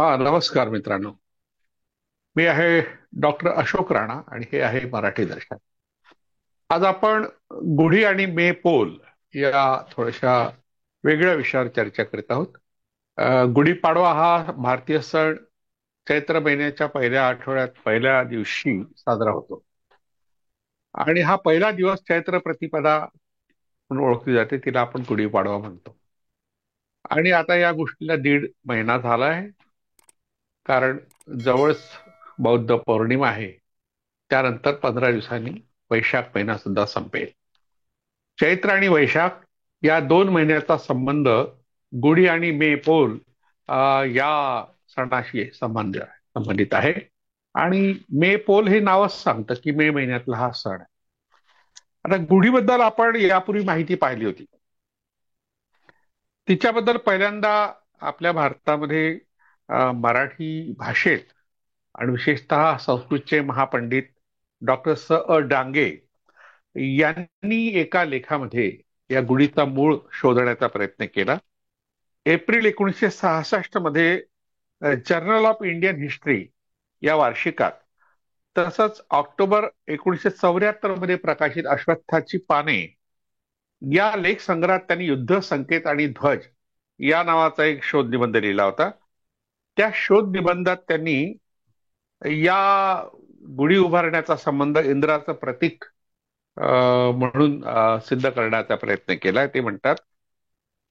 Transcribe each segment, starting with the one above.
हा, नमस्कार मित्रांनो. मी आहे डॉक्टर अशोक राणा आणि हे आहे मराठी दर्शन. आज आपण गुढी आणि मे पोल या थोड्याशा वेगळ्या विषयावर चर्चा करीत आहोत. गुढीपाडवा हा भारतीय सण चैत्र महिन्याच्या पहिल्या आठवड्यात पहिल्या दिवशी साजरा होतो आणि हा पहिला दिवस चैत्र प्रतिपदा म्हणून ओळखली जाते. तिला आपण गुढीपाडवा म्हणतो. आणि आता या गोष्टीला दीड महिना झाला आहे, कारण जवळच बौद्ध पौर्णिमा आहे. त्यानंतर 15 दिवसांनी वैशाख महिना सुद्धा संपेल. चैत्र आणि वैशाख या 2 महिन्याचा संबंध गुढी आणि मे पोल या सणाशी संबंधित आहे. आणि मे पोल हे नावच सांगतं की मे महिन्यातला हा सण आहे. आता गुढीबद्दल आपण यापूर्वी माहिती पाहिली होती. तिच्याबद्दल पहिल्यांदा आपल्या भारतामध्ये मराठी भाषेत आणि विशेषतः संस्कृतचे महापंडित डॉक्टर डांगे यांनी एका लेखामध्ये या गुढीचा मूळ शोधण्याचा प्रयत्न केला. एप्रिल 1966 मध्ये जर्नल ऑफ इंडियन हिस्ट्री या वार्षिकात, तसंच ऑक्टोबर 1974 मध्ये प्रकाशित अश्वत्थाची पाने या लेख संग्रहात त्यांनी युद्ध संकेत आणि ध्वज या नावाचा एक शोध निबंध लिहिला होता. त्या शोध निबंधात त्यांनी या गुढी उभारण्याचा संबंध इंद्राचं प्रतीक म्हणून सिद्ध करण्याचा प्रयत्न केलाय. ते म्हणतात,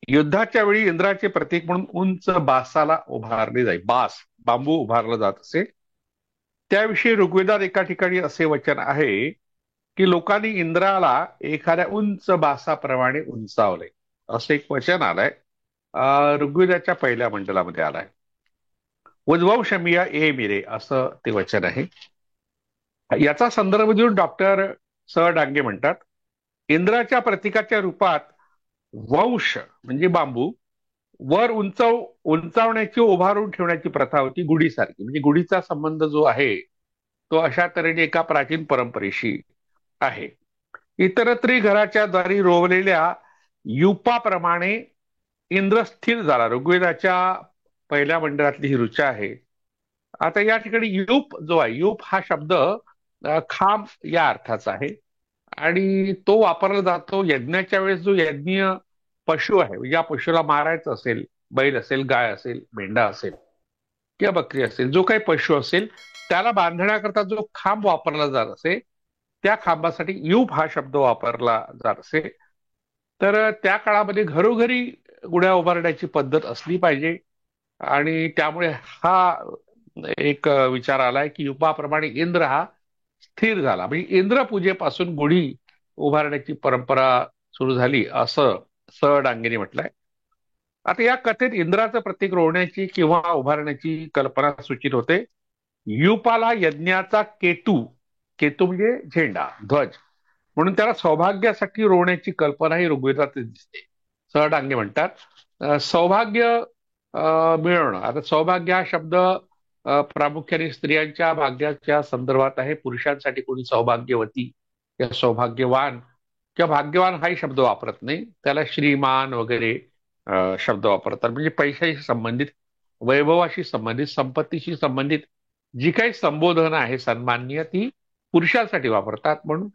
युद्धाच्या वेळी इंद्राचे प्रतीक म्हणून उंच बासाला उभारले जाईल. बांबू उभारला जात असे. त्याविषयी ऋग्वेदात एका ठिकाणी असे वचन आहे की लोकांनी इंद्राला एखाद्या उंच बासाप्रमाणे उंचावले, असं एक वचन आलंय. ऋग्वेदाच्या पहिल्या मंडलामध्ये आलाय. उद्भव शमिया ए मिरे असं ते वचन आहे. याचा संदर्भ देऊन डॉक्टर डांगे म्हणतात, इंद्राच्या प्रतीकाच्या रूपात वंश म्हणजे बांबू वर उंचावण्याची, उभारून ठेवण्याची प्रथा होती गुढीसारखी. म्हणजे गुढीचा संबंध जो आहे तो अशा तऱ्हेने एका प्राचीन परंपरेशी आहे. इतरत्री घराच्या दारी रोवलेल्या युपाप्रमाणे इंद्र स्थिर झाला. ऋग्वेदाच्या पहिल्या मंडळातली ही ऋचा आहे. आता या ठिकाणी युप जो आहे, युप हा शब्द खांब या अर्थाचा आहे आणि तो वापरला जातो यज्ञाच्या वेळेस. जो यज्ञीय पशु आहे, या पशुला मारायचं असेल, बैल असेल, गाय असेल, मेंढा असेल किंवा बकरी असेल, जो काही पशु असेल त्याला बांधण्याकरता जो खांब वापरला जात असे, त्या खांबासाठी युप हा शब्द वापरला जात असे. तर त्या काळामध्ये घरोघरी गुढ्या उभारण्याची पद्धत असली पाहिजे आणि त्यामुळे हा एक विचार आलाय की युपाप्रमाणे इंद्र हा स्थिर झाला. म्हणजे इंद्रपूजेपासून गुढी उभारण्याची परंपरा सुरू झाली असं डांगेने म्हटलंय. आता या कथेत इंद्राचं प्रतीक रोवण्याची किंवा उभारण्याची कल्पना सूचित होते. युपाला यज्ञाचा केतू, केतू म्हणजे झेंडा, ध्वज म्हणून त्याला सौभाग्यासाठी रोवण्याची कल्पना ही ऋग्वेदात दिसते. डांगे म्हणतात, सौभाग्य मिळवणं. आता सौभाग्य हा शब्द प्रामुख्याने स्त्रियांच्या भाग्याच्या संदर्भात आहे. पुरुषांसाठी कोणी सौभाग्यवती किंवा सौभाग्यवान किंवा भाग्यवान हाही शब्द वापरत नाही. त्याला श्रीमान वगैरे शब्द वापरतात. म्हणजे पैशाशी संबंधित, वैभवाशी संबंधित, संपत्तीशी संबंधित जी काही संबोधन आहे सन्माननीय, ती पुरुषांसाठी वापरतात. म्हणून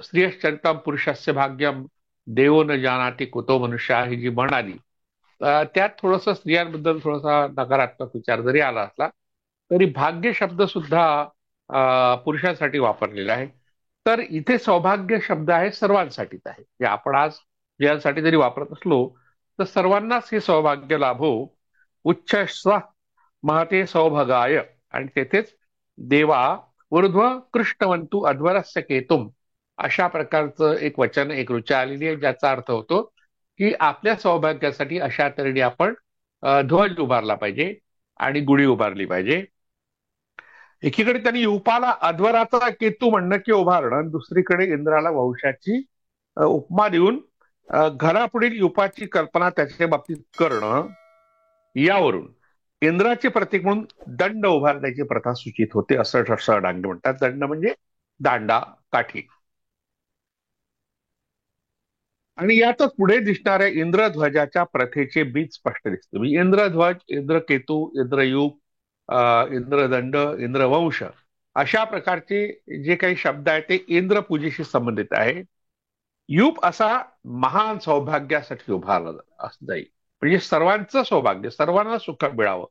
स्त्रियश्चरितम पुरुषस्य भाग्यम देवो न जानाति कुतो मनुष्य ही जी म्हण आली, त्यात थोडस स्त्रियांबद्दल थोडासा नकारात्मक विचार जरी आला असला तरी भाग्य शब्द सुद्धा पुरुषांसाठी वापरलेला आहे. तर इथे सौभाग्य शब्द आहे सर्वांसाठीच आहे. जे आपण आज स्त्रियांसाठी जरी वापरत असलो तर सर्वांनाच हे सौभाग्य लाभो, उच्च स्व महते सौभागाय. आणि तेथेच देवा ऊर्ध्व कृष्णवंतू अध्वरस्य केतुम अशा प्रकारचं एक वचन, एक ऋचा आलेली आहे, ज्याचा अर्थ होतो की आपल्या सौभाग्यासाठी अशा तऱ्हेने आपण ध्वज उभारला पाहिजे आणि गुढी उभारली पाहिजे. एकीकडे त्यांनी युपाला अध्वराचा केतू म्हणणं किंवा उभारणं, दुसरीकडे इंद्राला वंशाची उपमा देऊन घरापुढील युपाची कल्पना त्याच्या बाबतीत करणं, यावरून इंद्राचे प्रतीक म्हणून दंड उभारण्याची प्रथा सूचित होते असं डांगे म्हणतात. दंड म्हणजे दांडा, काठी. आणि यातच पुढे दिसणाऱ्या इंद्रध्वजाच्या प्रथेचे बीज स्पष्ट दिसते. म्हणजे इंद्रध्वज, इंद्रकेतू, इंद्रयुग, इंद्रदंड, इंद्रवंश अशा प्रकारचे जे काही शब्द आहेत ते इंद्र पूजेशी संबंधित आहे. युप असा महान सौभाग्यासाठी उभारला जाईल. म्हणजे सर्वांचं सौभाग्य, सर्वांना सुख मिळावं,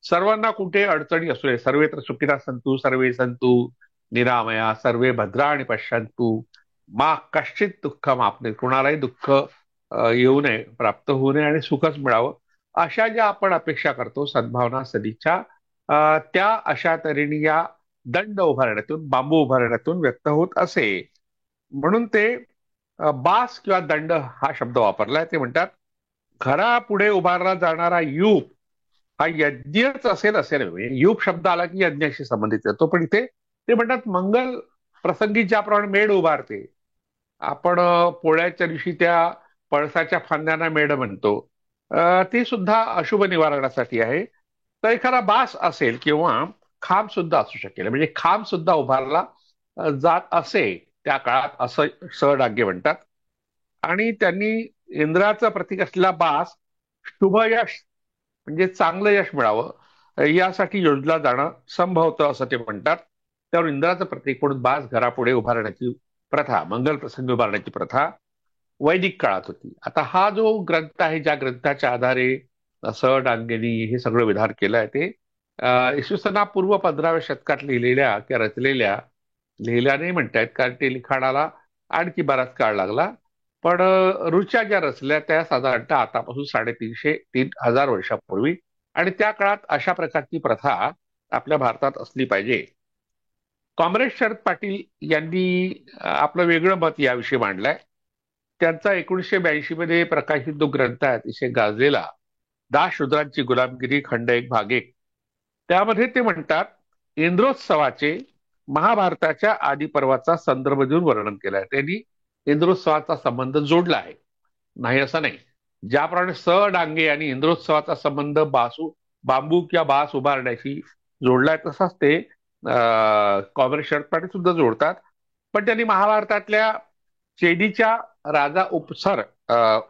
सर्वांना कुठे अडचणी असू नये. सर्वे तर सुखिता संतु, सर्वे संतु निरामया, सर्वे भद्राणि पश्यन्तु, मा कश्चित दुःख मापणे, कुणालाही दुःख येऊ नये, प्राप्त होऊ नये आणि सुखच मिळावं, अशा ज्या आपण अपेक्षा करतो, सद्भावना सदिच्छा, त्या अशा तऱ्हेने या दंड उभारण्यातून, बांबू उभारण्यातून व्यक्त होत असे. म्हणून ते बास किंवा दंड हा शब्द वापरलाय. ते म्हणतात घरापुढे उभारला जाणारा यूप हा यज्ञच असेल असेल. म्हणजे यूप शब्द आला की यज्ञाशी संबंधित येतो. पण इथे ते म्हणतात मंगल प्रसंगी ज्याप्रमाणे मेढ उभारते, आपण पोळ्याच्या दिवशी त्या पळसाच्या फांद्यांना मेढ म्हणतो, ती सुद्धा अशुभ निवारणासाठी आहे. तर एखादा बास असेल किंवा खांब सुद्धा असू शकेल. म्हणजे खांब सुद्धा उभारला जात असे त्या काळात, असं सहडाग्य म्हणतात. आणि त्यांनी इंद्राचं प्रतीक असलेला बास शुभ यश म्हणजे चांगलं यश मिळावं यासाठी योजला जाणं संभवतं असं ते म्हणतात. त्यावर इंद्राचं प्रतीक म्हणून बास घरापुढे उभारण्याची प्रथा, मंगल प्रसंगी उभारण्याची प्रथा वैदिक काळात होती. आता हा जो ग्रंथ आहे, ज्या ग्रंथाच्या आधारे स डांगेनी हे सगळं विधान केलं आहे, ते इसवी सनापूर्व 15व्या शतकात लिहिलेल्या किंवा रचलेल्या, लिहिल्या नाही म्हणतायत कारण ते लिखाणाला आणखी बराच काळ लागला. पण ऋचा ज्या रचल्या त्या साधारणतः आतापासून 350 वर्षापूर्वी, आणि त्या काळात अशा प्रकारची प्रथा आपल्या भारतात असली पाहिजे. कॉम्रेड शरद पाटील यांनी आपलं वेगळं मत याविषयी मांडलंय. त्यांचा 1982 मध्ये प्रकाशित जो ग्रंथ आहे अतिशय गाजलेला, दास शूद्रांची गुलामगिरी खंड 1 भाग 1, त्यामध्ये ते म्हणतात इंद्रोत्सवाचे महाभारताच्या आदिपर्वाचा संदर्भ देऊन वर्णन केलं आहे. त्यांनी इंद्रोत्सवाचा संबंध जोडला आहे, नाही असं नाही. ज्याप्रमाणे स डांगे आणि इंद्रोत्सवाचा संबंध बांबू किंवा बास उभारण्याशी जोडलाय, तसाच ते कॉम्रेड शरद पाटील सुद्धा जोडतात. पण त्यांनी महाभारतातल्या चेदीच्या राजा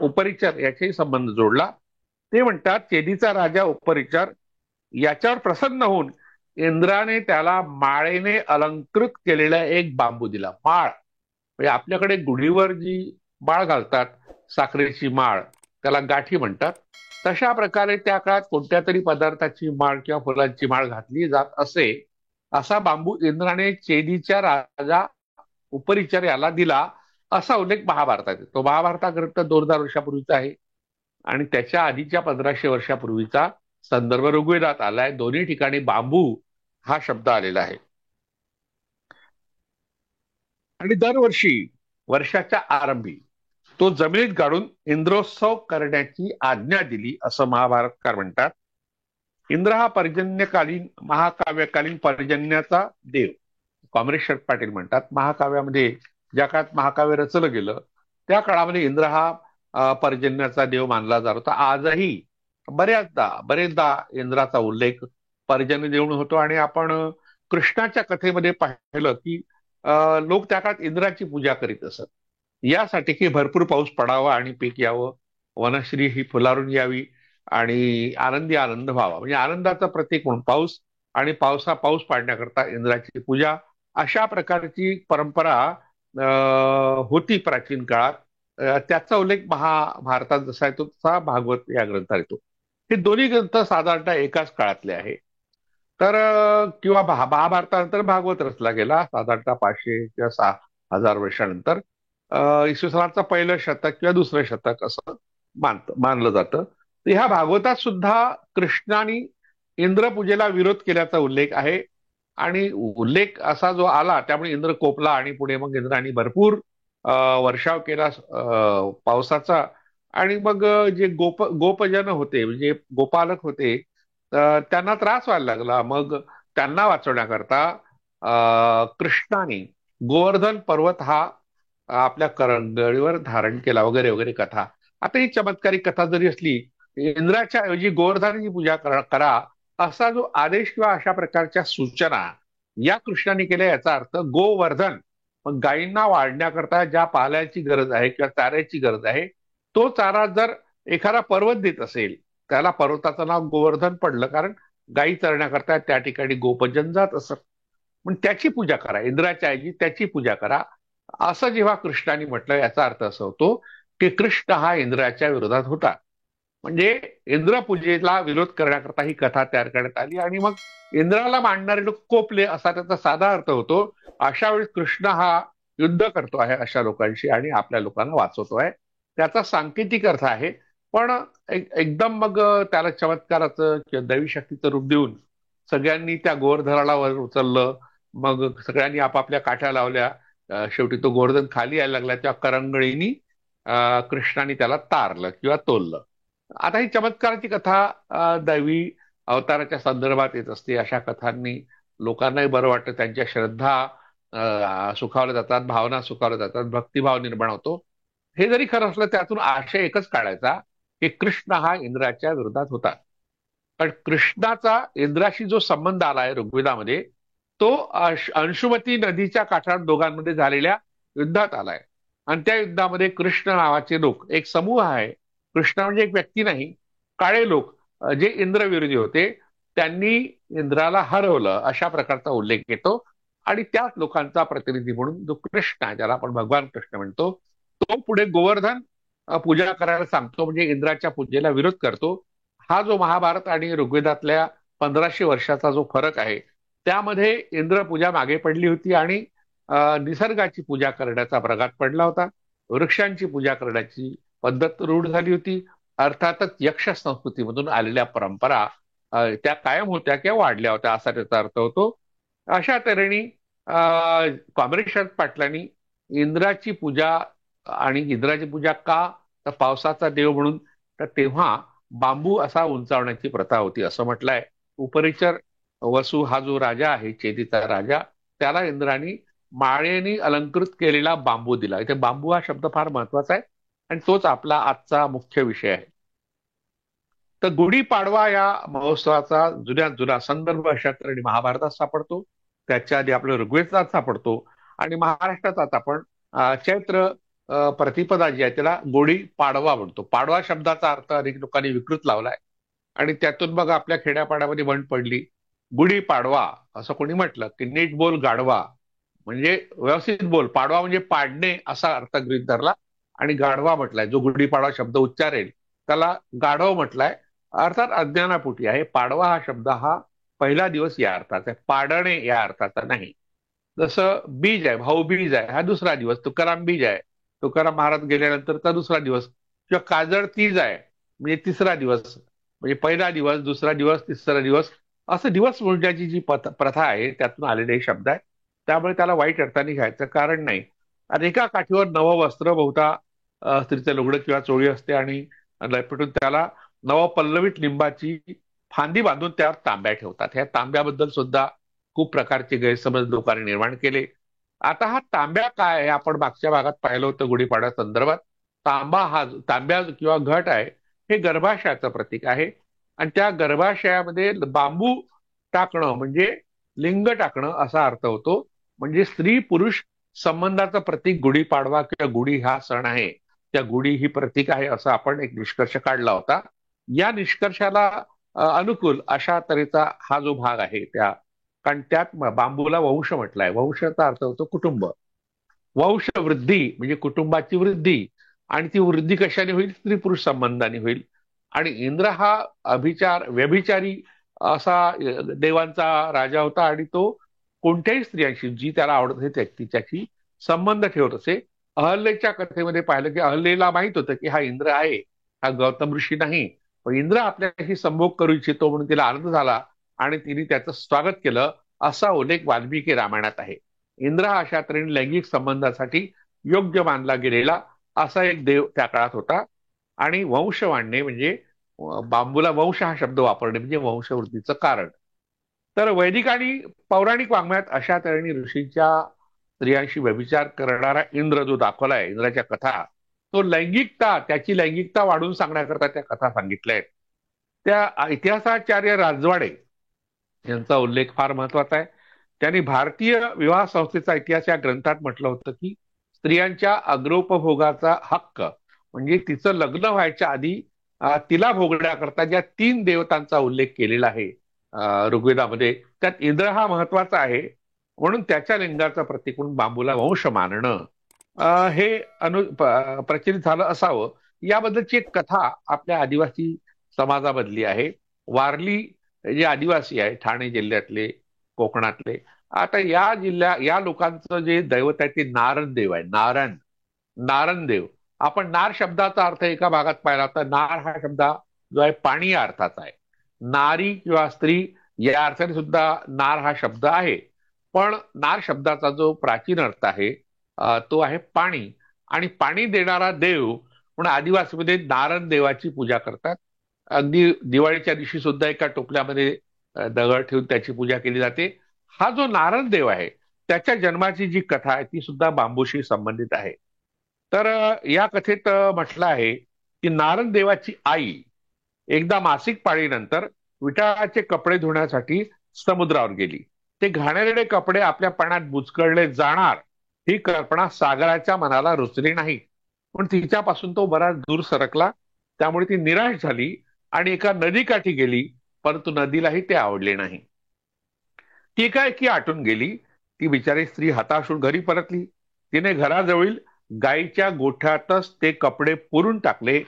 उपरिचर याच्याही संबंध जोडला. ते म्हणतात चेदीचा राजा उपरिचर याच्यावर प्रसन्न होऊन इंद्राने त्याला माळेने अलंकृत केलेला एक बांबू दिला. माळ म्हणजे आपल्याकडे गुढीवर जी माळ घालतात, साखरेची माळ, त्याला गाठी म्हणतात. तशा प्रकारे त्या काळात कोणत्या तरी पदार्थाची माळ किंवा फुलांची माळ घातली जात असे. असा बांबू इंद्राने चेदीच्या राजा उपरिचर याला दिला, असा उल्लेख महाभारतात आहे. तो महाभारता ग्रंथ 2000 वर्षापूर्वीचा आहे आणि त्याच्या आधीच्या 1500 वर्षापूर्वीचा संदर्भ ऋग्वेदात आलाय. दोन्ही ठिकाणी बांबू हा शब्द आलेला आहे. आणि दरवर्षी वर्षाच्या आरंभी तो जमिनीत गाडून इंद्रोत्सव करण्याची आज्ञा दिली, असं महाभारतकार म्हणतात. इंद्र हा पर्जन्यकालीन, महाकाव्यकालीन पर्जन्याचा देव. कॉम्रेड शरद पाटील म्हणतात महाकाव्यामध्ये, ज्या काळात महाकाव्य रचलं गेलं त्या काळामध्ये इंद्र हा पर्जन्याचा देव मानला जात होता. आजही बरेचदा इंद्राचा उल्लेख पर्जन्य देऊन होतो. आणि आपण कृष्णाच्या कथेमध्ये पाहिलं की लोक त्या काळात इंद्राची पूजा करीत असत, यासाठी की भरपूर पाऊस पडावा आणि पीक यावं, वनश्री ही फुलारून यावी आणि आनंदी आनंद व्हावा. म्हणजे आनंदाचं प्रतीक म्हणून पाऊस, आणि पाऊस पाडण्याकरता इंद्राची पूजा, अशा प्रकारची परंपरा होती प्राचीन काळात. त्याचा उल्लेख महाभारतात जसा येतो तसा भागवत या ग्रंथात येतो. हे दोन्ही ग्रंथ साधारणतः एकाच काळातले आहे. तर किंवा महाभारतानंतर भागवत रचला गेला साधारणतः 500 किंवा 6000 वर्षानंतर. इसवी सनाचं पहिलं शतक किंवा दुसरं शतक असं मानलं जातं. तर ह्या भागवतात सुद्धा कृष्णाने इंद्रपूजेला विरोध केल्याचा उल्लेख आहे. आणि उल्लेख असा जो आला त्यामुळे इंद्र कोपला आणि पुढे मग इंद्राने भरपूर वर्षाव केला पावसाचा. आणि मग जे गोपजन होते, म्हणजे गोपालक होते, त्यांना त्रास व्हायला लागला. मग त्यांना वाचवण्याकरता कृष्णाने गोवर्धन पर्वत हा आपल्या करंगळीवर धारण केला, वगैरे वगैरे कथा. आता ही चमत्कारिक कथा जरी असली, इंद्राच्या ऐवजी गोवर्धनाची पूजा करा असा जो आदेश किंवा अशा प्रकारच्या सूचना या कृष्णाने केल्या, याचा अर्थ गोवर्धन मग गायींना वाढण्याकरता ज्या पाल्याची गरज आहे किंवा चाऱ्याची गरज आहे, तो चारा जर एखादा पर्वत देत असेल, त्याला पर्वताचं नाव गोवर्धन पडलं, कारण गायी चरण्याकरता त्या ठिकाणी गोपजन जात असत. पण त्याची पूजा करा, इंद्राच्या ऐवजी त्याची पूजा करा, असं जेव्हा कृष्णाने म्हटलं, याचा अर्थ असा होतो की कृष्ण हा इंद्राच्या विरोधात होता. म्हणजे इंद्रपूजेला विरोध करण्याकरता ही कथा तयार करण्यात आली आणि मग इंद्राला मांडणारे लोक कोपले, असा त्याचा साधा अर्थ होतो. अशा वेळी कृष्ण हा युद्ध करतो आहे अशा लोकांशी आणि आपल्या लोकांना वाचवतो आहे, त्याचा सांकेतिक अर्थ आहे. पण एकदम मग त्याला चमत्काराचं किंवा दैवी शक्तीचं रूप देऊन सगळ्यांनी त्या गोवर्धनाला वर उचललं. मग सगळ्यांनी आपापल्या काठ्या लावल्या. शेवटी तो गोवर्धन खाली यायला लागला, त्या करंगळीनी कृष्णाने त्याला तारलं किंवा तोललं. आता ही चमत्काराची कथा दैवी अवताराच्या संदर्भात येत असते. अशा कथांनी लोकांनाही बरं वाटतं, त्यांच्या श्रद्धा सुखावल्या जातात, भावना सुखावल्या जातात, भक्तिभाव निर्माण होतो. हे जरी खरं असलं, त्यातून आशय एकच काढायचा की कृष्ण हा इंद्राच्या विरोधात होता. पण कृष्णाचा इंद्राशी जो संबंध आला आहे ऋग्वेदामध्ये, तो अंशुमती नदीच्या काठावर दोघांमध्ये झालेल्या युद्धात आलाय. आणि त्या युद्धामध्ये कृष्ण नावाचे लोक, एक समूह आहे, कृष्ण म्हणजे एक व्यक्ती नाही, काळे लोक जे इंद्रविरोधी होते, त्यांनी इंद्राला हरवलं, अशा प्रकारचा उल्लेख येतो. आणि त्याच लोकांचा प्रतिनिधी म्हणून जो कृष्ण आहे, ज्याला आपण भगवान कृष्ण म्हणतो, तो पुढे गोवर्धन पूजा करायला सांगतो, म्हणजे इंद्राच्या पूजेला विरोध करतो. हा जो महाभारत आणि ऋग्वेदातल्या 1500 वर्षाचा जो फरक आहे, त्यामध्ये इंद्रपूजा मागे पडली होती आणि निसर्गाची पूजा करण्याचा प्रघात पडला होता. वृक्षांची पूजा करण्याची पद्धत रूढ झाली होती. अर्थातच यक्ष संस्कृतीमधून आलेल्या परंपरा त्या कायम होत्या किंवा वाढल्या होत्या, असा त्याचा अर्थ होतो. अशा तऱ्हेने कॉम्रेड शरद पाटलांनी इंद्राची पूजा, आणि इंद्राची पूजा का, तर पावसाचा देव म्हणून, तर तेव्हा बांबू असा उंचावण्याची प्रथा होती असं म्हटलंय. उपरिचर वसू हा जो राजा आहे, चेदीचा राजा, त्याला इंद्राने माळेनी अलंकृत केलेला बांबू दिला. इथे बांबू हा शब्द फार महत्वाचा आहे आणि तोच आपला आजचा मुख्य विषय आहे. तर गुढीपाडवा या महोत्सवाचा जुन्यात जुना संदर्भ अशा तऱ्हेने महाभारतात सापडतो, त्याच्या आधी आपल्या ऋग्वेदात सापडतो, आणि महाराष्ट्रात आपण चैत्र प्रतिपदा जी आहे त्याला गुढी पाडवा म्हणतो. पाडवा शब्दाचा अर्थ अनेक लोकांनी विकृत लावलाय आणि त्यातून मग आपल्या खेड्यापाड्यामध्ये म्हण पडली गुढी पाडवा. असं कोणी म्हटलं की नीट बोल गाढवा, म्हणजे व्यवस्थित बोल. पाडवा म्हणजे पाडणे असा अर्थ गृहीत धरला आणि गाढवा म्हटलाय. जो गुढीपाडवा शब्द उच्चारेल त्याला गाढव म्हटलाय, अर्थात अज्ञानापोटी आहे. पाडवा हा शब्द हा पहिला दिवस या अर्थाचा आहे, पाडणे या अर्थाचा नाही. जसं बीज आहे, भाऊ बीज आहे, हा दुसरा दिवस. तुकाराम बीज आहे, तुकाराम महाराज गेल्यानंतरचा दुसरा दिवस. किंवा काजळ तीज आहे, म्हणजे तिसरा दिवस. म्हणजे पहिला दिवस, दुसरा दिवस, तिसरा दिवस, असं दिवस मोजण्याची जी प्रथा आहे त्यातून आलेले हे शब्द आहे. त्यामुळे त्याला वाईट अर्थाने घ्यायचं कारण नाही. आणि एका काठीवर नववस्त्र, बहुता स्त्रीचं लुगडं किंवा चोळी असते, आणि लपेटून त्याला नवपल्लवित लिंबाची फांदी बांधून त्यावर तांब्या ठेवतात. ह्या तांब्याबद्दल सुद्धा खूप प्रकारचे गैरसमज लोकांनी निर्माण केले. आता हा तांब्या काय आहे, आपण मागच्या भागात पाहिलं होतं गुढीपाडव्या संदर्भात. तांब्या किंवा घट आहे, हे गर्भाशयाचं प्रतीक आहे. आणि त्या गर्भाशयामध्ये बांबू टाकणं म्हणजे लिंग टाकणं असा अर्थ होतो. म्हणजे स्त्री पुरुष संबंधाचं प्रतीक गुढीपाडवा किंवा गुढी हा सण आहे. त्या गुढी ही प्रतीक आहे, असा आपण एक निष्कर्ष काढला होता. या निष्कर्षाला अनुकूल अशा तऱ्हेचा हा जो भाग आहे, त्या, कारण त्यात बांबूला वंश म्हटलाय. वंशाचा अर्थ होतो कुटुंब. वंश वृद्धी म्हणजे कुटुंबाची वृद्धी, आणि ती वृद्धी कशाने होईल, स्त्री पुरुष संबंधाने होईल. आणि इंद्र हा व्यभिचारी असा देवांचा राजा होता, आणि तो कोणत्याही स्त्रियांशी जी त्याला आवडत असे तिच्याशी संबंध ठेवत असे. अहल्येच्या कथेमध्ये पाहिलं की अहल्येला माहित होतं की हा इंद्र आहे, हा गौतम ऋषी नाही. पण इंद्र आपल्याशी संभोग करू इच्छितो म्हणून तिला आनंद झाला आणि तिने त्याचं स्वागत केलं, असा उल्लेख वाल्मिकी रामायणात आहे. इंद्र हा अशा तऱ्हेने लैंगिक संबंधासाठी योग्य मानला गेलेला असा एक देव त्या काळात होता. आणि वंश वाढणे म्हणजे बांबूला वंश हा शब्द वापरणे म्हणजे वंशवृद्धीचं कारण. तर वैदिक आणि पौराणिक वाङ्मयात अशा तऱ्हेने ऋषींच्या स्त्रियांशी व्यभिचार करणारा इंद्र जो दाखवलाय, इंद्राच्या कथा, तो त्याची लैंगिकता वाढवून सांगण्याकरता त्या कथा सांगितल्या आहेत. त्या इतिहासाचार्य राजवाडे यांचा उल्लेख फार महत्वाचा आहे. त्यांनी भारतीय विवाह संस्थेचा इतिहास या ग्रंथात म्हटलं होतं की स्त्रियांच्या अग्रोपभोगाचा हक्क म्हणजे तिचं लग्न व्हायच्या आधी तिला भोगण्याकरता ज्या 3 देवतांचा उल्लेख केलेला आहे ऋग्वेदामध्ये, त्यात इंद्र हा महत्वाचा आहे. म्हणून त्याच्या लिंगाचं प्रतीक म्हणून बांबूला वंश मानणं हे प्रचलित झालं असावं. याबद्दलची एक कथा आपल्या आदिवासी समाजामधली आहे. वारली जे आदिवासी आहे ठाणे जिल्ह्यातले, कोकणातले, आता या लोकांचं जे दैवत आहे ते नारण देव आहे. नारण देव. आपण नार शब्दाचा अर्थ एका भागात पाहिला तर नार हा शब्द जो आहे पाणी या अर्थाचा आहे. नारी किंवा स्त्री या अर्थाने सुद्धा नार हा शब्द आहे. पण नार शब्दाचा जो प्राचीन अर्थ आहे तो आहे पाणी. आणि पाणी देणारा देव म्हणून आदिवासीमध्ये नारायण देवाची पूजा करतात. अगदी दिवाळीच्या दिवशी सुद्धा एका टोपल्यामध्ये दगड ठेवून त्याची पूजा केली जाते. हा जो नारायण देव आहे त्याच्या जन्माची जी कथा आहे ती सुद्धा बांबूशी संबंधित आहे. तर या कथेत म्हटलं आहे की नारायण देवाची आई एकदा मासिक पाळीनंतर विटाळाचे कपडे धुण्यासाठी समुद्रावर गेली. ते घाणेरडे कपडे आपल्या पाण्यात बुचकळले जाणार ही कल्पना सागराच्या मनाला रुचली नाही. पण तिच्यापासून तो बराच दूर सरकला. त्यामुळे ती निराश झाली आणि एका नदीकाठी गेली. परंतु नदीलाही ते आवडले नाही. ती काय की आटून गेली. ती बिचारी स्त्री हताश होऊन घरी परतली. तिने घराजवळील गायीच्या गोठ्यातच ते कपडे पुरून टाकले.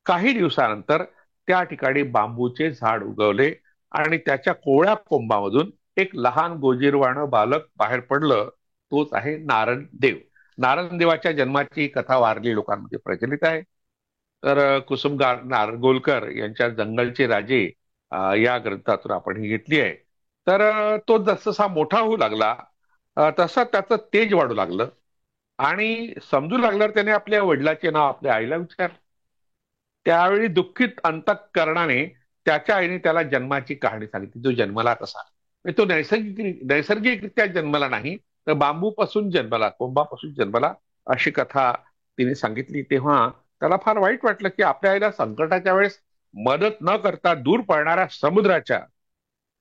काही दिवसानंतर त्या ठिकाणी बांबूचे झाड उगवले आणि त्याच्या कोवळ्या कोंबामधून एक लहान गोजीरवाणं बालक बाहेर पडलं. तोच आहे नारायण देव. नारायण देवाच्या जन्माची कथा वारली लोकांमध्ये प्रचलित आहे. तर कुसुमगार नारगोलकर यांच्या जंगलचे राजे या ग्रंथातून आपण ही घेतली आहे. तर तो जसजसा मोठा होऊ लागला तसं त्याचं तेज वाढू लागलं आणि समजू लागल्यावर त्याने आपल्या वडिलाचे नाव आपल्या आईला विचारलं. त्यावेळी दुःखित अंतःकरणाने त्याच्या आईने त्याला जन्माची कहाणी सांगितली. तो जन्मला कसा, म्हणजे तो नैसर्गिकरित्या जन्मला नाही तर बांबूपासून जन्मला, कोंबापासून जन्मला, अशी कथा तिने सांगितली. तेव्हा त्याला फार वाईट वाटलं की आपल्या आईला संकटाच्या वेळेस मदत न करता दूर पळणाऱ्या समुद्राच्या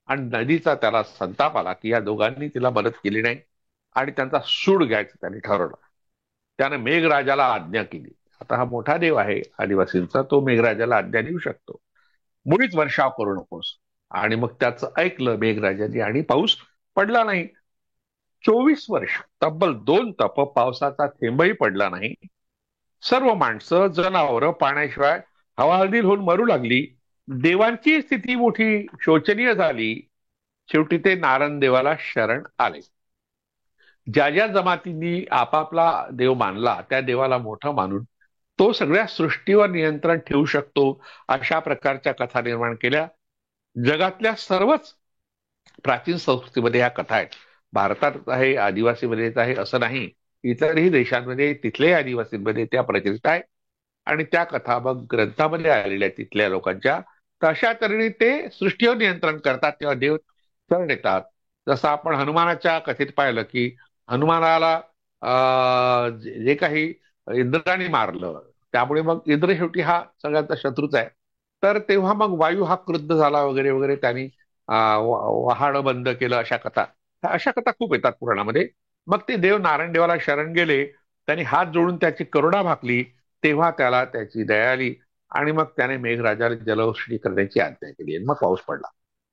आणि नदीचा त्याला संताप आला की या दोघांनी तिला मदत केली नाही आणि त्यांचा सूड घ्यायचं त्याने ठरवलं. त्याने मेघराजाला आज्ञा केली. आता हा मोठा देव आहे आदिवासींचा, तो मेघराजाला आज्ञा देऊ शकतो, मुळीच वर्षाव करू नकोस. आणि मग त्याचं ऐकलं मेघराजाने आणि पाऊस पडला नाही. 24 वर्ष, तब्बल 2 तप पावसाचा थेंबही पडला नाही. सर्व माणसं जनावरं पाण्याशिवाय हवालदिल होऊन मरू लागली. देवांची स्थिती मोठी शोचनीय झाली. शेवटी ते नारायण देवाला शरण आले. ज्या ज्या जमातींनी आपापला देव मानला त्या देवाला मोठं मानून तो सगळ्या सृष्टीवर नियंत्रण ठेवू शकतो अशा प्रकारच्या कथा निर्माण केल्या. जगातल्या सर्वच प्राचीन संस्कृतीमध्ये ह्या कथा आहेत. भारतात आहे, आदिवासीमध्येच आहे असं नाही, इतरही देशांमध्ये तिथल्याही आदिवासींमध्ये त्या प्रचलित आहेत. आणि त्या कथा मग ग्रंथामध्ये आलेल्या आहेत तिथल्या लोकांच्या. तर अशा तऱ्हेने ते सृष्टीवर नियंत्रण करतात तेव्हा देव शरण येतात. जसं आपण हनुमानाच्या कथेत पाहिलं की हनुमानाला जे काही इंद्राने मारलं त्यामुळे मग इंद्र शेवटी हा सगळ्यांचा शत्रूच आहे. तर तेव्हा मग वायू हा क्रुद्ध झाला वगैरे वगैरे, त्यांनी वहाणं बंद केलं, अशा कथा खूप येतात पुराणामध्ये. मग ते देव नारायण देवाला शरण गेले, त्यांनी हात जोडून त्याची करुणा भाकली, तेव्हा त्याला त्याची दया आली आणि मग त्याने मेघराजाला जलवर्षणी करण्याची आज्ञा केली आणि मग पाऊस पडला.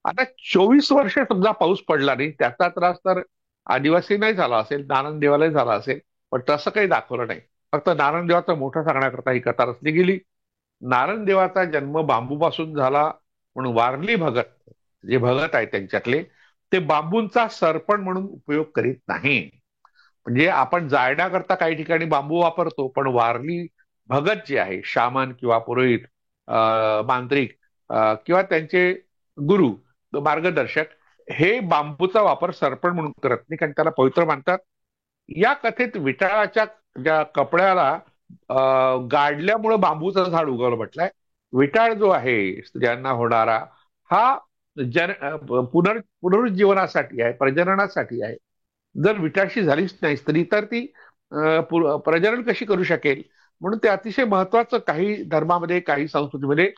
आता 24 वर्ष समजा पाऊस पडला नाही, त्याचा त्रास तर आदिवासी नाही झाला असेल, नारायण देवालाही झाला असेल, पण तसं काही दाखवलं नाही. फक्त नारायण देवाचा मोठा सांगण्याकरता ही कथा रचली गेली. नारायण देवाचा जन्म बांबूपासून झाला म्हणून वारली भगत, जे भगत आहेत त्यांच्यातले, ते बांबूंचा सरपण म्हणून उपयोग करीत नाही. म्हणजे आपण जाळण्याकरता काही ठिकाणी बांबू वापरतो, पण वारली भगत जे आहे, शामन किंवा पुरोहित, मांत्रिक किंवा त्यांचे गुरु, मार्गदर्शक, हे बांबूचा वापर सरपण म्हणून करत नाही कारण त्याला पवित्र मानतात. या कथेत विटाळाच्या ज्या कपड्याला गाडल्यामुळे बांबूचं झाड उगवलं म्हटलंय. विटाळ जो आहे स्त्रियांना होणारा, हा पुनरुज्जीवनासाठी आहे, प्रजननासाठी आहे. जर विटाळशी झालीच नाही स्त्री तर ती प्रजनन कशी करू शकेल. म्हणून ते अतिशय महत्वाचं काही धर्मामध्ये, काही संस्कृतीमध्ये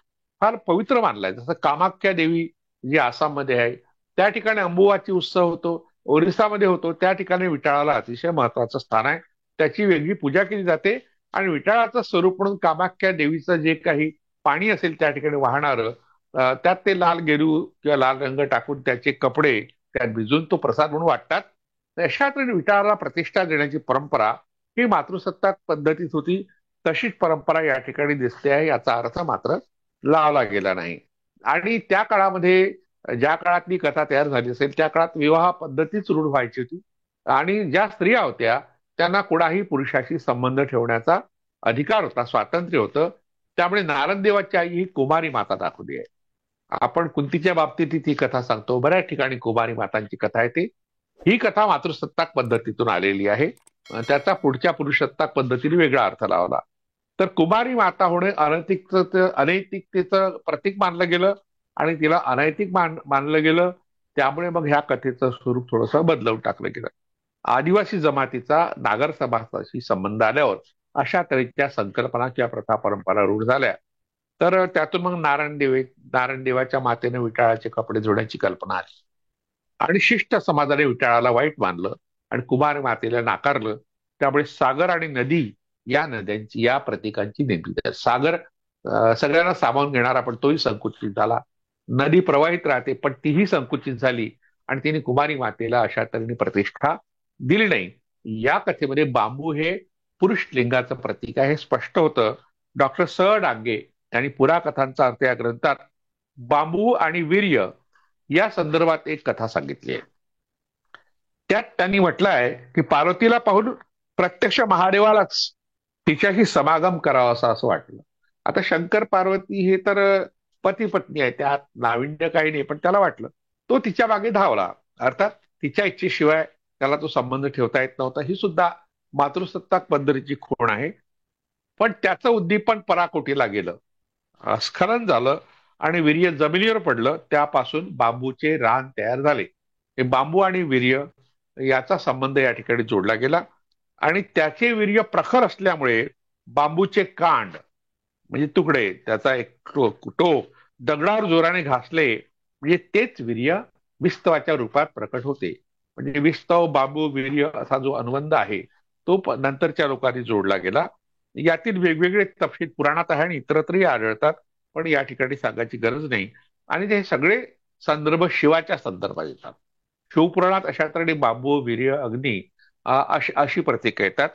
फार पवित्र मानलंय. जसं कामाख्या देवी जी आसाममध्ये आहे, त्या ठिकाणी अंबुवाची उत्सव होतो. ओरिसामध्ये होतो त्या ठिकाणी विटाळाला अतिशय महत्वाचं स्थान आहे. त्याची वेगळी पूजा केली जाते आणि विटाळाचं स्वरूप म्हणून कामाख्या देवीचं जे काही पाणी असेल त्या ठिकाणी वाहणारं, त्यात ते लाल गेरू किंवा लाल रंग टाकून त्याचे कपडे त्यात भिजून तो प्रसाद म्हणून वाटतात. तर अशा तऱ्हेने विटाळाला प्रतिष्ठा देण्याची परंपरा ही मातृसत्ताक पद्धतीत होती. तशीच परंपरा या ठिकाणी दिसते आहे, याचा अर्थ मात्र लावला गेला नाही. आणि त्या काळामध्ये ज्या काळातली कथा तयार झाली असेल त्या काळात विवाह पद्धतीच रूढ व्हायची होती आणि ज्या स्त्रिया होत्या त्यांना कुणाही पुरुषाशी संबंध ठेवण्याचा अधिकार होता, स्वातंत्र्य होतं. त्यामुळे नारददेवाची आई ही कुमारी माता दाखवली आहे. आपण कुंतीच्या बाबतीत ती कथा सांगतो, बऱ्याच ठिकाणी कुमारी मातांची कथा आहे. ती ही कथा मातृसत्ताक पद्धतीतून आलेली आहे. त्याचा पुढच्या पुरुषसत्ताक पद्धतीने वेगळा अर्थ लावला. तर कुमारी माता होणे अनैतिकतेचं प्रतीक मानलं गेलं आणि तिला अनैतिक मानलं गेलं. त्यामुळे मग ह्या कथेचं स्वरूप थोडंसं बदलवून टाकलं गेलं. आदिवासी जमातीचा नागर समाजाशी संबंध आल्यावर अशा तऱ्हेच्या संकल्पना किंवा प्रथा परंपरा रूढ झाल्या. तर त्यातून मग नारायणदेवाच्या मातेने विटाळाचे कपडे धुण्याची कल्पना आली आणि शिष्ट समाजाने विटाळाला वाईट मानलं आणि कुमार मातेला नाकारलं. त्यामुळे सागर आणि नदी या नद्यांची, या प्रतीकांची निर्मिती. सागर सगळ्यांना सामावून घेणारा पण तोही संकुचित झाला. नदी प्रवाहित राहते पण तीही संकुचित झाली आणि तिने कुमारी मातेला अशा तऱ्हेने प्रतिष्ठा दिली नाही. या कथेमध्ये बांबू हे पुरुष लिंगाचं प्रतीक आहे हे स्पष्ट होतं. डॉक्टर स डांगे यांनी पुराकथांचा अर्थ या ग्रंथात बांबू आणि वीर्य या संदर्भात एक कथा सांगितली आहे. त्यात त्यांनी म्हटलं आहे की पार्वतीला पाहून प्रत्यक्ष महादेवालाच तिच्याशी समागम करावा असं वाटलं. आता शंकर पार्वती हे तर पती पत्नी आहे, त्यात नाविन्य काही नाही, पण त्याला वाटलं, तो तिच्या मागे धावला. अर्थात तिच्या इच्छेशिवाय त्याला तो संबंध ठेवता येत नव्हता. ही सुद्धा मातृसत्ताक पद्धतीची खूण आहे. पण त्याचं उद्दीपन पराकोटीला गेलं, स्खलन झालं आणि वीर्य जमिनीवर पडलं. त्यापासून बांबूचे रान तयार झाले. हे बांबू आणि वीर्य याचा संबंध या ठिकाणी जोडला गेला आणि त्याचे वीर्य प्रखर असल्यामुळे बांबूचे कांड म्हणजे तुकडे, त्याचा एक टोक दगडावर जोराने घासले म्हणजे तेच वीर्य विस्तवाच्या रूपात प्रकट होते. म्हणजे विस्तव बांबू वीर्य असा जो अनुबंध आहे तो नंतरच्या लोकांनी जोडला गेला. यातील वेगवेगळे तपशील पुराणात आहे आणि इतरत्रही आढळतात, पण या ठिकाणी सांगायची गरज नाही. आणि ते सगळे संदर्भ शिवाच्या संदर्भात येतात. शिवपुराणात अशा तऱ्हेने बांबू, वीर्य, अग्नी अशी प्रतीक येतात.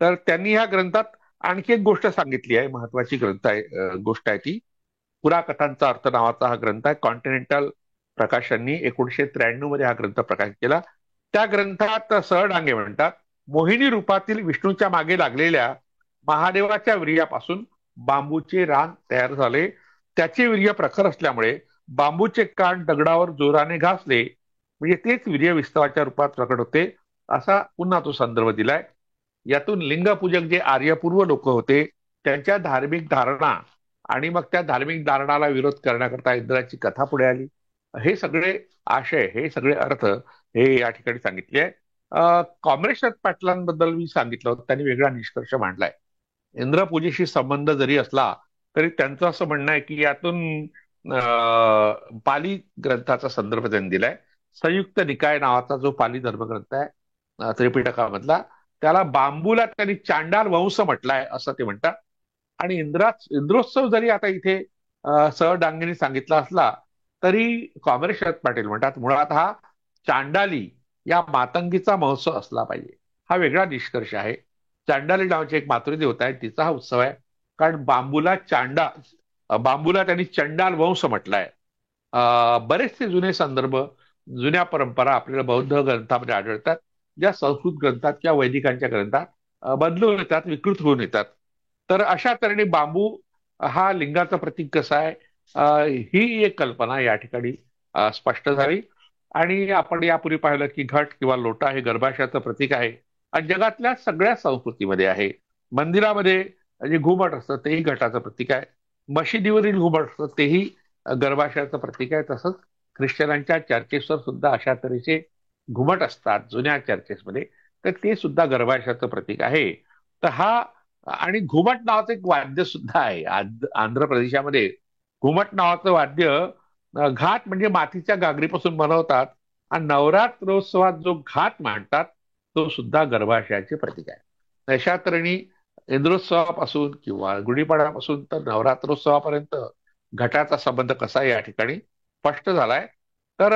तर त्यांनी ह्या ग्रंथात आणखी एक गोष्ट सांगितली आहे, महत्वाची गोष्ट आहे ती. पुराकथांचा अर्थ नावाचा हा ग्रंथ आहे. कॉन्टिनेंटल प्रकाशननी 1993 मध्ये हा ग्रंथ प्रकाशित केला. त्या ग्रंथात डांगे म्हणतात, मोहिनी रूपातील विष्णूच्या मागे लागलेल्या महादेवाच्या वीर्यापासून बांबूचे रान तयार झाले. त्याचे वीर्य प्रखर असल्यामुळे बांबूचे कान दगडावर जोराने घासले म्हणजे तेच वीर्य विस्तवाच्या रूपात प्रकट होते, असा पुन्हा तो संदर्भ दिलाय. यातून लिंगपूजक जे आर्यपूर्व लोक होते त्यांच्या धार्मिक धारणा आणि मग त्या धार्मिक धारणाला विरोध करण्याकरता इंद्राची कथा पुढे आली. हे सगळे आशय, हे सगळे अर्थ हे या ठिकाणी सांगितले आहे. कॉम्रेड शरद पाटलांबद्दल मी सांगितलं होतं, त्यांनी वेगळा निष्कर्ष मांडलाय. इंद्रपूजेशी संबंध जरी असला तरी त्यांचं असं म्हणणं आहे की यातून पाली ग्रंथाचा संदर्भ त्यांनी दिलाय. संयुक्त निकाय नावाचा जो पाली धर्मग्रंथ आहे त्रिपिटकामधला, त्याला बांबूला त्यांनी चांडाल वंश म्हटलाय असं ते म्हणतात. आणि इंद्रोत्सव जरी आता इथे डांगेंनी सांगितला असला तरी कॉम्रेड शरद पाटील म्हणतात मुळात हा चांडाली या मातंगीचा महोत्सव असला पाहिजे. हा वेगळा निष्कर्ष आहे. चांडाली नावाची एक मातृ देवता आहे, तिचा हा उत्सव आहे. कारण बांबूला त्यांनी चंडाल वंश म्हटलाय. बरेचसे जुने संदर्भ, जुन्या परंपरा आपल्याला बौद्ध ग्रंथामध्ये आढळतात, ज्या संस्कृत ग्रंथात किंवा वैदिकांच्या ग्रंथात बदलून येतात, विकृत होऊन येतात. तर अशा तऱ्हेने बांबू हा लिंगाचं प्रतीक कसं आहे, ही एक कल्पना या ठिकाणी स्पष्ट झाली. आणि आपण यापूर्वी पाहिलं की घट किंवा लोटा हे गर्भाशयाचं प्रतीक आहे आणि जगातल्या सगळ्या संस्कृतीमध्ये आहे. मंदिरामध्ये जे घुमट असतं तेही घटाचं प्रतीक आहे. मशिदीवरील घुमट असतं तेही गर्भाशयाचं प्रतीक आहे. तसंच ख्रिश्चनांच्या चर्चेसवर सुद्धा अशा तऱ्हेचे घुमट असतात जुन्या चर्चेसमध्ये, तर ते सुद्धा गर्भाशयाचं प्रतीक आहे. तर हा आणि घुमट नावाचं एक वाद्य सुद्धा आहे आंध्र प्रदेशामध्ये. घुमट नावाचं वाद्य घाट म्हणजे मातीच्या गागरीपासून बनवतात आणि नवरात्रोत्सवात जो घाट मांडतात तो सुद्धा गर्भाशयाचे प्रतीक आहे. अशा तऱ्हेने इंद्रोत्सवापासून किंवा गुढीपाडव्यापासून तर नवरात्रोत्सवापर्यंत घटाचा संबंध कसा या ठिकाणी स्पष्ट झालाय. तर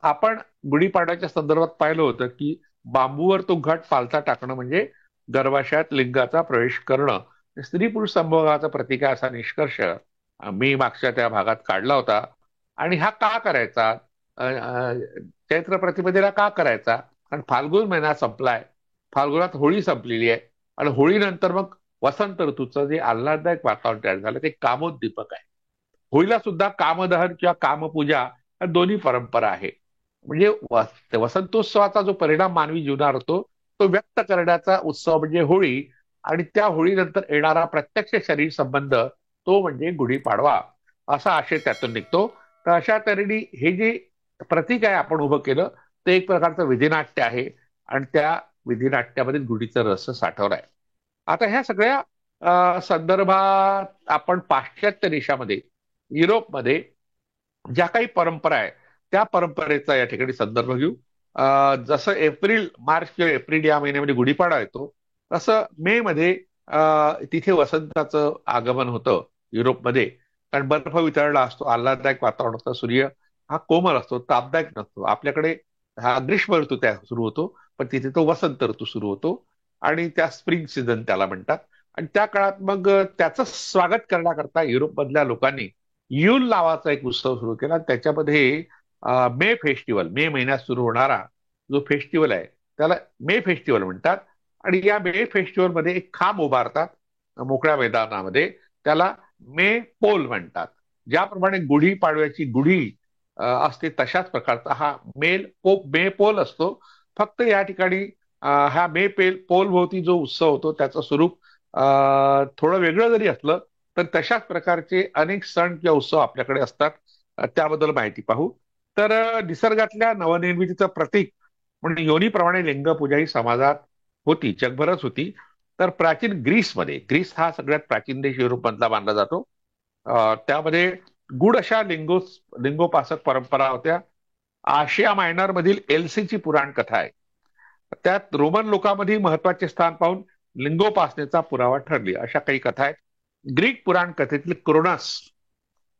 आपण गुढीपाडव्याच्या संदर्भात पाहिलं होतं की बांबूवर तो घट पालथा टाकणं म्हणजे गर्भाशयात लिंगाचा प्रवेश करणं, स्त्री पुरुष संभोगाचा प्रतीक आहे असा निष्कर्ष मी मागच्या त्या भागात काढला होता. आणि हा का करायचा, चैत्र प्रतिपदेला का करायचा, कारण फाल्गुन महिना संपलाय, फाल्गुनात होळी संपलेली आहे आणि होळीनंतर मग वसंत ऋतूचं जे आल्हाददायक वातावरण तयार झालं ते कामोद्दीपक आहे. होळीला सुद्धा कामदहन किंवा कामपूजा या दोन्ही परंपरा आहे. म्हणजे वसंतोत्सवाचा जो परिणाम मानवी जीवनावर होतो तो व्यक्त करण्याचा उत्सव म्हणजे होळी, आणि त्या होळीनंतर येणारा प्रत्यक्ष शरीर संबंध तो म्हणजे गुढीपाडवा, असा आशय त्यातून निघतो. तर अशा तऱ्हेने हे जे प्रतीक आहे आपण उभं केलं ते एक प्रकारचं विधिनाट्य आहे आणि त्या विधिनाट्यामध्ये गुढीचा रस साठवलाय. आता ह्या सगळ्या संदर्भात आपण पाश्चात्य देशामध्ये, युरोपमध्ये ज्या काही परंपरा आहे त्या परंपरेचा या ठिकाणी संदर्भ घेऊ. जसं मार्च किंवा एप्रिल या महिन्यामध्ये गुढीपाडवा येतो, तसं मे मध्ये तिथे वसंताचं आगमन होतं युरोपमध्ये. कारण बर्फ वितळला असतो, आल्हाददायक वातावरण असतं, सूर्य हा कोमल असतो, तापदायक नसतो. आपल्याकडे हा ग्रीष्म ऋतू त्या सुरू होतो, पण तिथे तो वसंत ऋतू सुरू होतो आणि त्या स्प्रिंग सीझन त्याला म्हणतात. आणि त्या काळात मग त्याचं स्वागत करण्याकरता युरोपमधल्या लोकांनी यूल नावाचा एक उत्सव सुरू केला. त्याच्यामध्ये मे फेस्टिवल, मे महिन्यात सुरू होणारा जो फेस्टिवल आहे त्याला मे फेस्टिवल म्हणतात. आणि या मे फेस्टिवलमध्ये एक खांब उभारतात मोकळ्या मैदानामध्ये, त्याला मे पोल म्हणतात. ज्याप्रमाणे गुढी पाडव्याची गुढी असते तशाच प्रकारचा हा मे पोल असतो. फक्त या ठिकाणी ह्या पोल भोवती जो उत्सव होतो त्याचं स्वरूप थोडं वेगळं जरी असलं तर तशाच प्रकारचे अनेक सण किंवा उत्सव आपल्याकडे असतात. त्याबद्दल माहिती पाहू. तर निसर्गातल्या नवनिर्मितीचं प्रतीक म्हणून योनीप्रमाणे लिंगपूजा ही समाजात होती, जगभरच होती. तर प्राचीन ग्रीसमध्ये, ग्रीस हा सगळ्यात प्राचीन देश युरोपमधला मानला जातो, त्यामध्ये गुड अशा लिंगोपासक परंपरा होत्या. आशिया मायनर मधील एलसीची पुराण कथा आहे, त्यात रोमन लोकांमध्ये महत्वाचे स्थान पाहून लिंगोपासनेचा पुरावा ठरली अशा काही कथा आहेत. ग्रीक पुराण कथेतील क्रोनस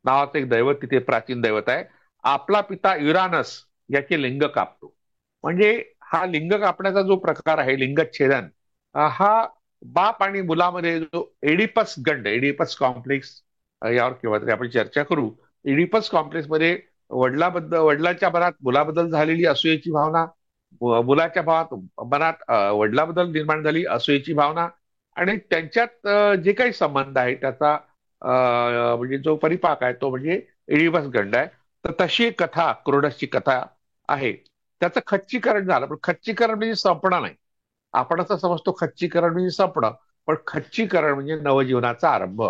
नावाचं एक दैवत तिथे प्राचीन दैवत आहे. आपला पिता युरानस याचे लिंग कापतो. म्हणजे हा लिंग कापण्याचा जो प्रकार आहे, लिंगच्छेदन, हा बाप आणि मुलामध्ये जो एडिपस कॉम्प्लेक्स, यावर केव्हा तरी आपण चर्चा करू. एडिपस कॉम्प्लेक्स मध्ये वडिलांच्या मनात मुलाबद्दल झालेली असूयेची भावना, मुलाच्या मनात वडिलाबद्दल निर्माण झाली असूयेची भावना, आणि त्यांच्यात जे काही संबंध आहे त्याचा म्हणजे जो परिपाक आहे तो म्हणजे एडिपस गंड आहे. तर तशी एक कथा, क्रोडसची कथा आहे. त्याचं खच्चीकरण झालं, पण खच्चीकरण म्हणजे संपणं नाही. आपण असं समजतो खच्चीकरण म्हणजे संपणं, पण खच्चीकरण म्हणजे नवजीवनाचा आरंभ.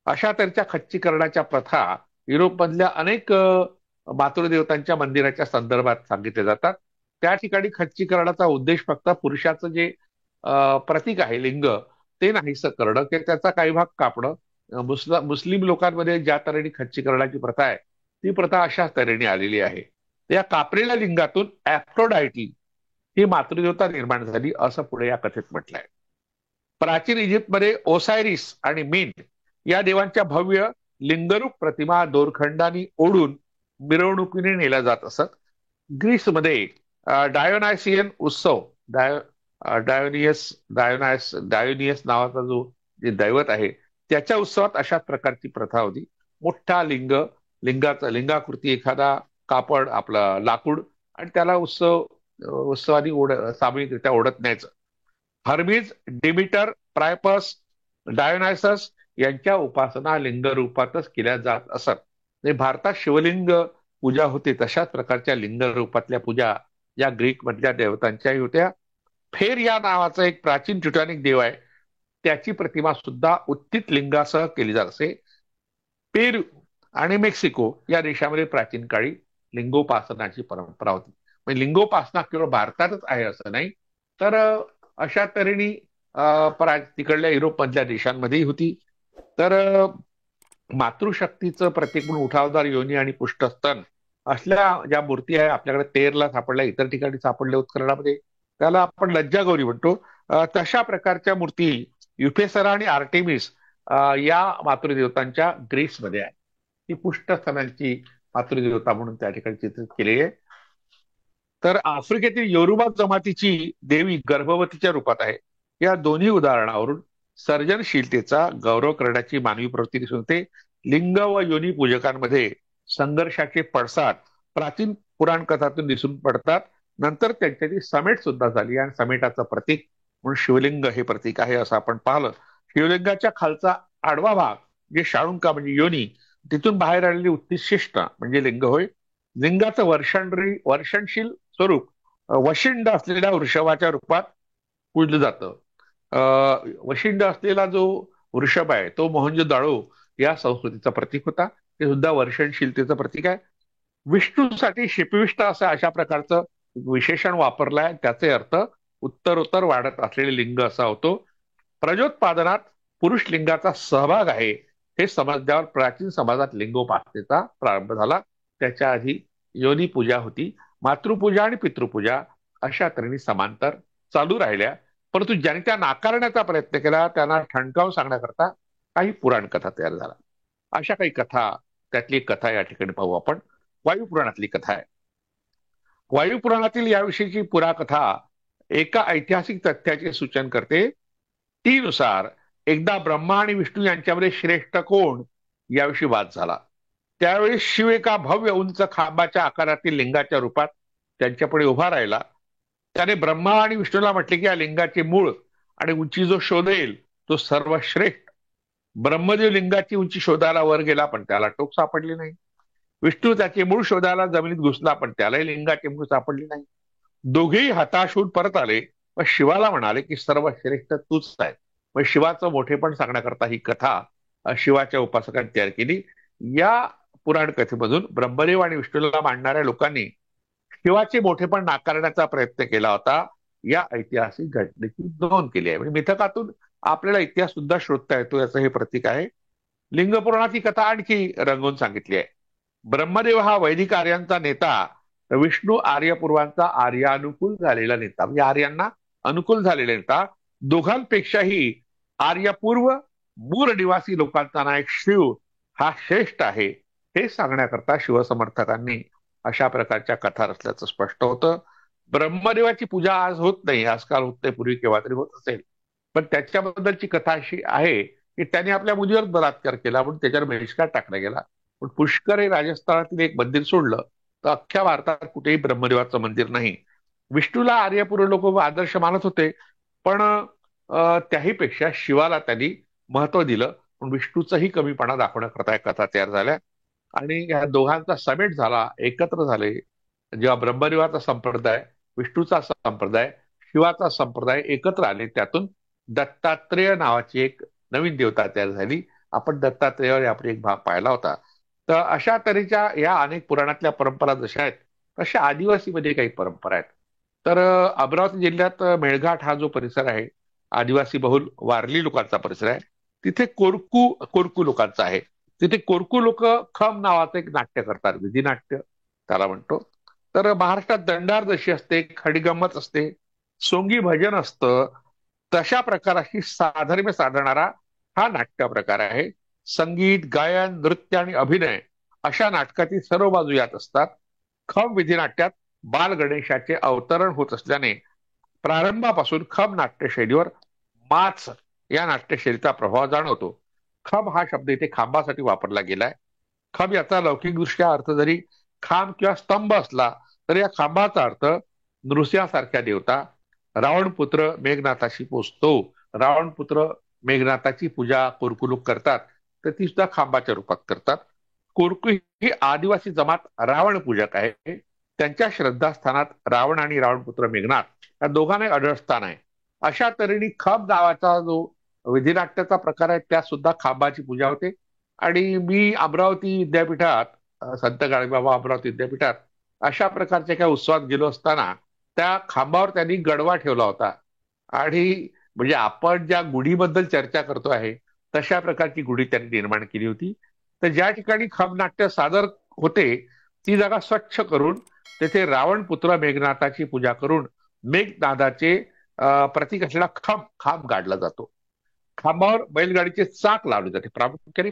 अशा तऱ्हेच्या खच्चीकरणाच्या प्रथा युरोपमधल्या अनेक मातृदेवतांच्या मंदिराच्या संदर्भात सांगितले जातात. त्या ठिकाणी खच्चीकरणाचा उद्देश फक्त पुरुषाचं जे प्रतीक आहे लिंग ते नाहीसं करणं, की त्याचा काही भाग कापणं. मुस्लिम लोकांमध्ये ज्या तऱ्हेने खच्चीकरणाची प्रथा आहे ती प्रथा अशाच तऱ्हेने आलेली आहे. या कापलेल्या लिंगातून ऍफ्रोडायटी ही मातृदेवता निर्माण झाली असं पुढे या कथेत म्हटलंय. प्राचीन इजिप्तमध्ये ओसायरिस आणि मीन या देवांच्या भव्य लिंगरूप प्रतिमा दोरखंडानी ओढून मिरवणुकीने नेल्या जात असत. ग्रीसमध्ये डायोनायसियन उत्सव, डायोनियस नावाचा जो जे दैवत आहे त्याच्या उत्सवात अशा प्रकारची प्रथा होती. मोठा लिंगाकृती एखादा कापड, आपला लाकूड, आणि त्याला उत्सवादी सामूहिकरित्या ओढत न्यायचं. हर्मीज, डिमिटर, प्रायपस, डायोनायसस यांच्या उपासना लिंग रूपातच केल्या जात असत. म्हणजे भारतात शिवलिंग पूजा होते तशाच प्रकारच्या लिंग रूपातल्या पूजा या ग्रीक मधल्या देवतांच्याही होत्या. फेर या नावाचा एक प्राचीन टिटॅनिक देव आहे, त्याची प्रतिमा सुद्धा उत्थित लिंगासह केली जात असे. पेरू आणि मेक्सिको या देशामध्ये प्राचीन काळी लिंगोपासनाची परंपरा होती. म्हणजे लिंगोपासना केवळ भारतातच आहे असं नाही, तर अशा तऱ्हेने तिकडल्या युरोपमधल्या देशांमध्येही होती. तर मातृशक्तीचं प्रतीक म्हणून उठावदार योनी आणि पुष्टस्तन असल्या ज्या मूर्ती आहे आपल्याकडे तेरला सापडल्या, इतर ठिकाणी सापडल्या उत्खननामध्ये, त्याला आपण लज्जागौरी म्हणतो. तशा प्रकारच्या मूर्ती युफेसरा आणि आर्टेमिस या मातृदेवतांच्या ग्रीसमध्ये आहे. ती पुष्टस्थानांची मातृदेवता म्हणून त्या ठिकाणी चित्रित केली आहे. तर आफ्रिकेतील योरुबा जमातीची देवी गर्भवतीच्या रूपात आहे. या दोन्ही उदाहरणावरून सर्जनशीलतेचा गौरव करण्याची मानवी प्रवृत्ती दिसून येते. लिंग व योनी पूजकांमध्ये संघर्षाचे पडसाद प्राचीन पुराण कथातून दिसून पडतात. नंतर त्यांच्याची समेट सुद्धा झाली आणि समेटाचं प्रतीक म्हणून शिवलिंग हे प्रतीक आहे असं आपण पाहिलं. शिवलिंगाच्या खालचा आडवा भाग जे शाळुंका म्हणजे योनी, तिथून बाहेर आलेली उत्तिशिष्ट म्हणजे लिंग होय. लिंगाचं वर्षणशील स्वरूप वशिंड असलेल्या वृषभाच्या रूपात पूजलं जातं. वशिंड असलेला जो वृषभ आहे तो मोहनजोदाळो या संस्कृतीचं प्रतीक होता. ते सुद्धा वर्षणशीलतेचं प्रतीक आहे. विष्णूसाठी शिपविष्ट असं अशा प्रकारचं विशेषण वापरलंय. त्याचे अर्थ उत्तरोत्तर वाढत असलेले लिंग असा होतो. प्रजोत्पादनात पुरुष लिंगाचा सहभाग आहे हे समजल्यावर प्राचीन समाजात लिंगोपासनेचा प्रारंभ झाला. त्याच्या आधी योनी पूजा होती. मातृपूजा आणि पितृपूजा अशा तऱ्हेने समांतर चालू राहिल्या. परंतु ज्यांनी त्या नाकारण्याचा प्रयत्न केला त्यांना ठणकावून सांगण्याकरता काही पुराण कथा तयार झाला. अशा काही कथा, त्यातली एक कथा या ठिकाणी पाहू आपण. वायुपुराणातली कथा आहे. वायुपुराणातील याविषयीची पुराकथा एका ऐतिहासिक तथ्याचे सूचन करते. तीनुसार एकदा ब्रह्मा आणि विष्णू यांच्यामध्ये श्रेष्ठ कोण याविषयी वाद झाला. त्यावेळी शिव एका भव्य उंच खांबाच्या आकारातील लिंगाच्या रूपात त्यांच्यापुढे उभा राहिला. त्याने ब्रह्मा आणि विष्णूला म्हटले की या लिंगाचे मूळ आणि उंची जो शोधेल तो सर्वश्रेष्ठ. ब्रह्मदेव लिंगाची उंची शोधायला वर गेला पण त्याला टोक सापडली नाही. विष्णू त्याचे मूळ शोधायला जमिनीत घुसला पण त्यालाही लिंगाचे मूळ सापडले नाही. दोघेही हताश होऊन परत आले व शिवाला म्हणाले की सर्वश्रेष्ठ तूच आहे. मग शिवाचं मोठेपण सांगण्याकरता ही कथा शिवाच्या उपासकांनी तयार केली. या पुराण कथेमधून ब्रह्मदेव आणि विष्णूला मांडणाऱ्या लोकांनी शिवाचे मोठेपण नाकारण्याचा प्रयत्न केला होता. या ऐतिहासिक घटनेची नोंद केली आहे. म्हणजे मिथकातून आपल्याला इतिहास सुद्धा शोधता येतो याचं हे प्रतीक आहे. लिंगपुराणाची कथा आणखी रंगवून सांगितली आहे. ब्रह्मदेव हा वैदिक आर्यांचा नेता, विष्णू आर्यपूर्वांचा आर्यानुकूल झालेला नेता, म्हणजे आर्यांना अनुकूल झालेला नेता. दोघांपेक्षाही आर्यपूर्व मूळ निवासी लोकांचा नायक शिव हा श्रेष्ठ आहे हे सांगण्याकरता शिवसमर्थकांनी अशा प्रकारच्या कथा रचल्याचं स्पष्ट होतं. ब्रह्मदेवाची पूजा आज होत नाही, आजकाल होत नाही, पूर्वी केव्हा तरी होत असेल. पण त्याच्याबद्दलची कथा अशी आहे की त्याने आपल्या मुलीवर बलात्कार केला म्हणून त्याच्यावर बहिष्कार टाकला गेला. पण पुष्कर हे राजस्थानातील एक मंदिर सोडलं तर अख्ख्या भारतात कुठेही ब्रह्मदेवाचं मंदिर नाही. विष्णूला आर्यपूर्व लोक आदर्श मानत होते पण त्याहीपेक्षा शिवाला त्यांनी महत्व दिलं. पण विष्णूचाही कमीपणा दाखवण्याकरता या कथा तयार झाल्या आणि या दोघांचा समेट झाला, एकत्र झाले. जेव्हा ब्रह्मदेवाचा संप्रदाय, विष्णूचा संप्रदाय, शिवाचा संप्रदाय एकत्र आले, त्यातून दत्तात्रेय नावाची एक नवीन देवता तयार झाली. आपण दत्तात्रेयावर यापूर्वी एक भाग पाहिला होता. तर अशा तऱ्हेच्या या अनेक पुराणातल्या परंपरा जशा आहेत तशा आदिवासीमध्ये काही परंपरा आहेत. तर अमरावती जिल्ह्यात मेळघाट हा जो परिसर आहे आदिवासी बहुल वारली लोकांचा परिसर आहे. तिथे कोरकू लोकांचा आहे. तिथे कोरकू लोक खम नावाचं एक नाट्य करतात, विधिनाट्य त्याला म्हणतो. तर महाराष्ट्रात दंडार जशी असते, खडीगंमत असते, सोंगी भजन असतं, तशा प्रकाराशी साधर्म्य साधणारा हा नाट्य प्रकार आहे. संगीत, गायन, नृत्य आणि अभिनय अशा नाटकाची सर्व बाजू यात असतात. खम विधिनाट्यात बाल गणेशाचे अवतरण होत असल्याने प्रारंभापासून खम नाट्यशैलीवर माच या नाट्यशैलीचा प्रभाव जाणवतो. खम हा शब्द इथे खांबासाठी वापरला गेलाय. खम याचा लौकिकदृष्ट्या अर्थ जरी खांब किंवा स्तंभ असला तरी या खांबाचा अर्थ नृसिंहासारख्या देवता. रावणपुत्र मेघनाथाशी पोचतो. रावणपुत्र मेघनाथाची पूजा कोरकू लोक करतात तर ती सुद्धा खांबाच्या रूपात करतात. कोरकू ही आदिवासी जमात रावण पूजक आहे. त्यांच्या श्रद्धास्थानात रावण आणि रावणपुत्र मेघनाथ या दोघांनाही आढळ स्थान आहे. अशा तऱ्हेने खब नावाचा जो विधिनाट्याचा प्रकार आहे त्यात सुद्धा खांबाची पूजा होते. आणि मी अमरावती विद्यापीठात, संत गाडगेबाबा अमरावती विद्यापीठात अशा प्रकारच्या एका उत्सवात गेलो असताना त्या खांबावर त्यांनी गडवा ठेवला होता. आणि म्हणजे आपण ज्या गुढीबद्दल चर्चा करतो आहे तशा प्रकारची गुढी त्यांनी निर्माण केली होती. तर ज्या ठिकाणी खम नाट्य सादर होते ती जागा स्वच्छ करून तेथे रावण पुत्र मेघनाथाची पूजा करून मेघनाथाचे प्रतीक असलेला खांब गाडला जातो. खांबावर बैलगाडीचे चाक लावले जाते. प्रामुख्याने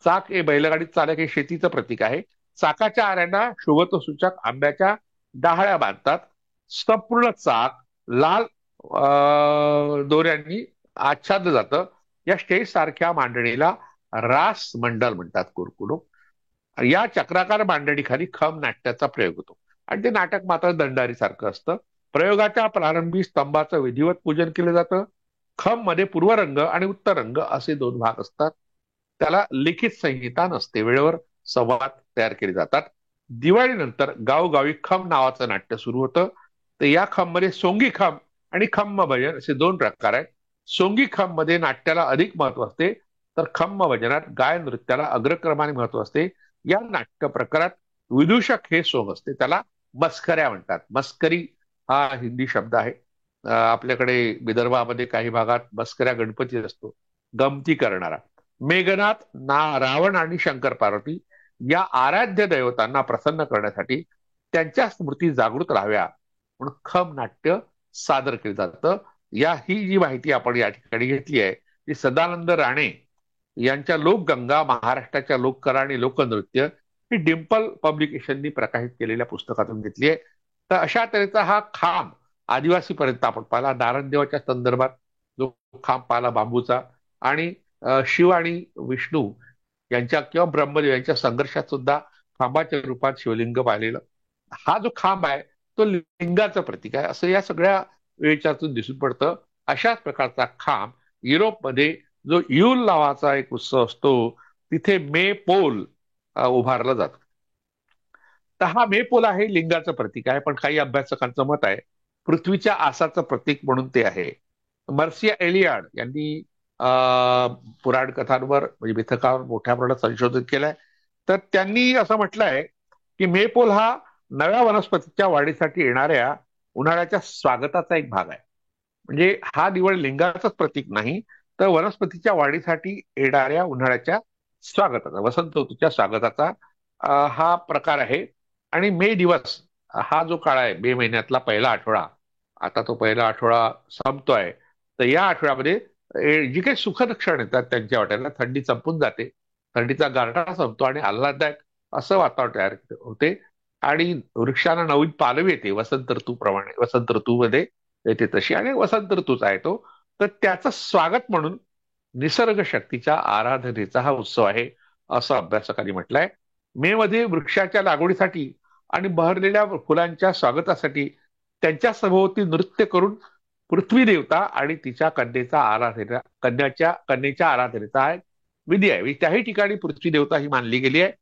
चाक हे बैलगाडी चालक हे शेतीचं प्रतीक आहे. चाकाच्या आऱ्यांना शुभत्वसूचक आंब्याच्या डहाळ्या बांधतात. संपूर्ण चाक लाल दोऱ्यांनी आच्छादलं जातं. या स्टेज सारख्या मांडणीला रास मंडल म्हणतात कुरकुडो. या चक्राकार मांडणीखाली खम नाट्याचा प्रयोग होतो आणि ते नाटक मात्र दंडारी सारखं असतं. प्रयोगाच्या प्रारंभी स्तंभाचं विधिवत पूजन केलं जातं. खम मध्ये पूर्व रंग आणि उत्तर रंग असे दोन भाग असतात. त्याला लिखित संहिता नसते. वेळेवर संवाद तयार केले जातात. दिवाळीनंतर गावोगावी खम नावाचं नाट्य सुरू होतं. तर या खम मध्ये सोंगी खम आणि खम्म भजन असे दोन प्रकार आहेत. सोंगी खम मध्ये नाट्याला अधिक महत्व असते, तर खम्म भजनात गायन नृत्याला अग्रक्रमाने महत्व असते. या नाट्य प्रकारात विदूषक हे सोंग असते. त्याला मस्कऱ्या म्हणतात. मस्करी हा हिंदी शब्द आहे. आपल्याकडे विदर्भामध्ये काही भागात मस्कऱ्या गणपती असतो, गमती करणारा. मेघनाथ रावण आणि शंकर पार्वती या आराध्य दैवतांना प्रसन्न करण्यासाठी त्यांच्या स्मृती जागृत राहाव्या म्हणून खम नाट्य सादर केलं जातं. ही जी माहिती आपण या ठिकाणी घेतली आहे ती सदानंद राणे यांच्या लोकगंगा महाराष्ट्राच्या लोककला आणि लोकनृत्य ही डिम्पल पब्लिकेशननी प्रकाशित केलेल्या पुस्तकातून घेतली आहे. तर अशा तऱ्हेचा हा खांब आदिवासीपर्यंत आपण पाहिला. नारायणदेवाच्या संदर्भात जो खांब पाहिला बांबूचा, आणि शिव आणि विष्णू यांच्या किंवा ब्रह्मदेव यांच्या संघर्षात सुद्धा खांबाच्या रूपात शिवलिंग पाहिलेलं. हा जो खांब आहे तो लिंगाचं प्रतीक आहे असं या सगळ्या विचारातून दिसून पडतं. अशाच प्रकारचा खांब युरोपमध्ये जो यूल नावाचा एक उत्सव असतो तिथे मे पोल उभारला जातो. तर हा मे पोल आहे लिंगाचं प्रतीक आहे, पण काही अभ्यासकांचं मत आहे पृथ्वीच्या आसाचं प्रतीक म्हणून ते आहे. मर्सिया एलियाड यांनी पुराण कथांवर म्हणजे मिथकावर मोठ्या प्रमाणात संशोधन केलंय. तर त्यांनी असं म्हटलंय की मेपोल हा नव्या वनस्पतीच्या वाढीसाठी येणाऱ्या उन्हाळ्याच्या स्वागताचा एक भाग आहे. म्हणजे हा निवड लिंगाचंच प्रतीक नाही, तर वनस्पतीच्या वाढीसाठी येणाऱ्या उन्हाळ्याच्या स्वागताचा, वसंत ऋतूच्या स्वागताचा हा प्रकार आहे. आणि मे दिवस हा जो काळ आहे, मे महिन्यातला पहिला आठवडा, आता तो पहिला आठवडा संपतोय. तर या आठवड्यामध्ये जी काही सुखद क्षण येतात त्यांच्या वाट्याला, थंडी संपून जाते, थंडीचा गारठा संपतो आणि आल्हाददायक असं वातावरण तयार होते आणि वृक्षांना नवीन पालवी येते वसंत ऋतूप्रमाणे. वसंत ऋतूमध्ये येते तशी, आणि वसंत ऋतूच आहे तो. तर त्याचं स्वागत म्हणून निसर्ग शक्तीच्या आराधनेचा हा उत्सव आहे असं अभ्यासकांनी म्हटलंय. मे मध्ये वृक्षाच्या लागवडीसाठी आणि बहरलेल्या फुलांच्या स्वागतासाठी त्यांच्या सभोवती नृत्य करून पृथ्वी देवता आणि तिच्या कन्येच्या आराधनेचा एक विधी आहे. त्याही ठिकाणी पृथ्वी देवता ही मानली गेली आहे.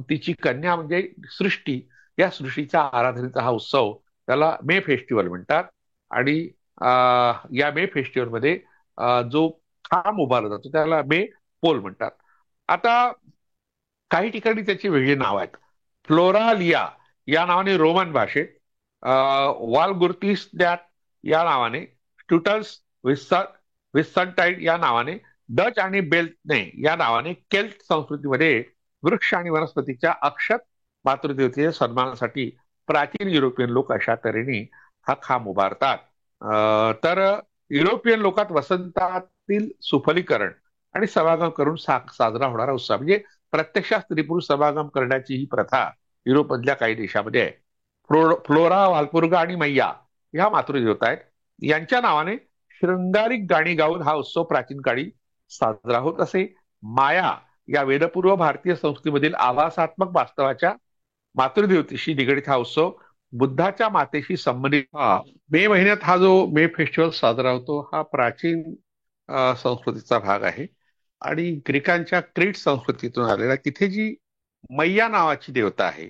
तिची कन्या म्हणजे सृष्टी. या सृष्टीच्या आराधनेचा हा उत्सव, त्याला मे फेस्टिवल म्हणतात. आणि या मे फेस्टिवलमध्ये जो खांब उभारला जातो त्याला मे पोल म्हणतात. आता काही ठिकाणी त्याची वेगळी नाव आहेत. फ्लोरालिया या नावाने रोमन भाषेत, वालगुर्तिस या नावाने, स्टुटल्स विस्सनटाईड या नावाने डच, आणि बेल्टने या नावाने केल्ट संस्कृतीमध्ये वृक्ष आणि वनस्पतीच्या अक्षत मातृदेवतेच्या सन्मानासाठी प्राचीन युरोपियन लोक अशा तऱ्हेने हा खांब उभारतात. तर युरोपियन लोकात वसंतातील सुफलीकरण आणि समागम करून साजरा होणारा उत्सव, म्हणजे प्रत्यक्षात स्त्री पुरुष समागम करण्याची ही प्रथा युरोपमधल्या काही देशामध्ये आहे. फ्लोरा, वाल्पुर्गा आणि मैया ह्या मातृदेवता आहेत. यांच्या नावाने शृंगारिक गाणी गाऊन हा उत्सव प्राचीन काळी साजरा होत असे. माया या वेदपूर्व भारतीय संस्कृतीमधील आभासात्मक वास्तवाच्या मातृदेवतेशी निगडीत हा उत्सव बुद्धाच्या मातेशी संबंधित. मे महिन्यात हा जो मे फेस्टिवल साजरा होतो हा प्राचीन संस्कृतीचा भाग आहे आणि ग्रीकांच्या क्रीट संस्कृतीतून आलेला. तिथे जी मैया नावाची देवता आहे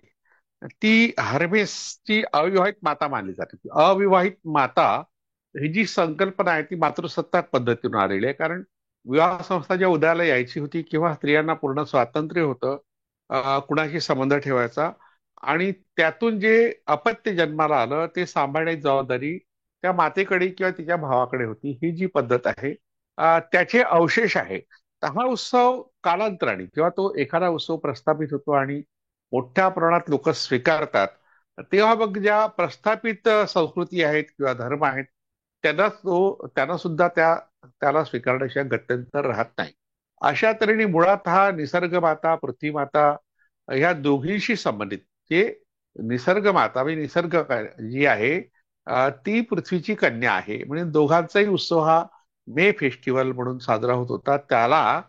ती हर्मेसची अविवाहित माता मानली जाते. अविवाहित माता ही जी संकल्पना आहे ती मातृसत्ताक पद्धतीतून आलेली आहे. कारण विवाह संस्था ज्या उदयाला यायची होती किंवा स्त्रियांना पूर्ण स्वातंत्र्य होतं कुणाशी संबंध ठेवायचा, आणि त्यातून जे अपत्य जन्माला आलं ते सांभाळण्याची जबाबदारी त्या मातेकडे किंवा तिच्या भावाकडे होती. ही जी पद्धत आहे त्याचे अवशेष आहे. तर हा उत्सव कालांतराने, जेव्हा तो एखादा उत्सव प्रस्थापित होतो आणि मोठ्या प्रमाणात लोक स्वीकारतात, तेव्हा मग ज्या प्रस्थापित संस्कृती आहेत किंवा धर्म आहेत, त्यांना सुद्धा त्याला स्वीकारण्याशिवाय गत्यंतर राहत नाही. अशा तऱ्हेने मुळात हा निसर्ग माता, पृथ्वी माता ह्या दोघींशी संबंधित, जे निसर्ग माता म्हणजे जी आहे, ती पृथ्वीची कन्या आहे. म्हणजे दोघांचाही उत्सव हा मे फेस्टिवल म्हणून साजरा होत होता. त्याला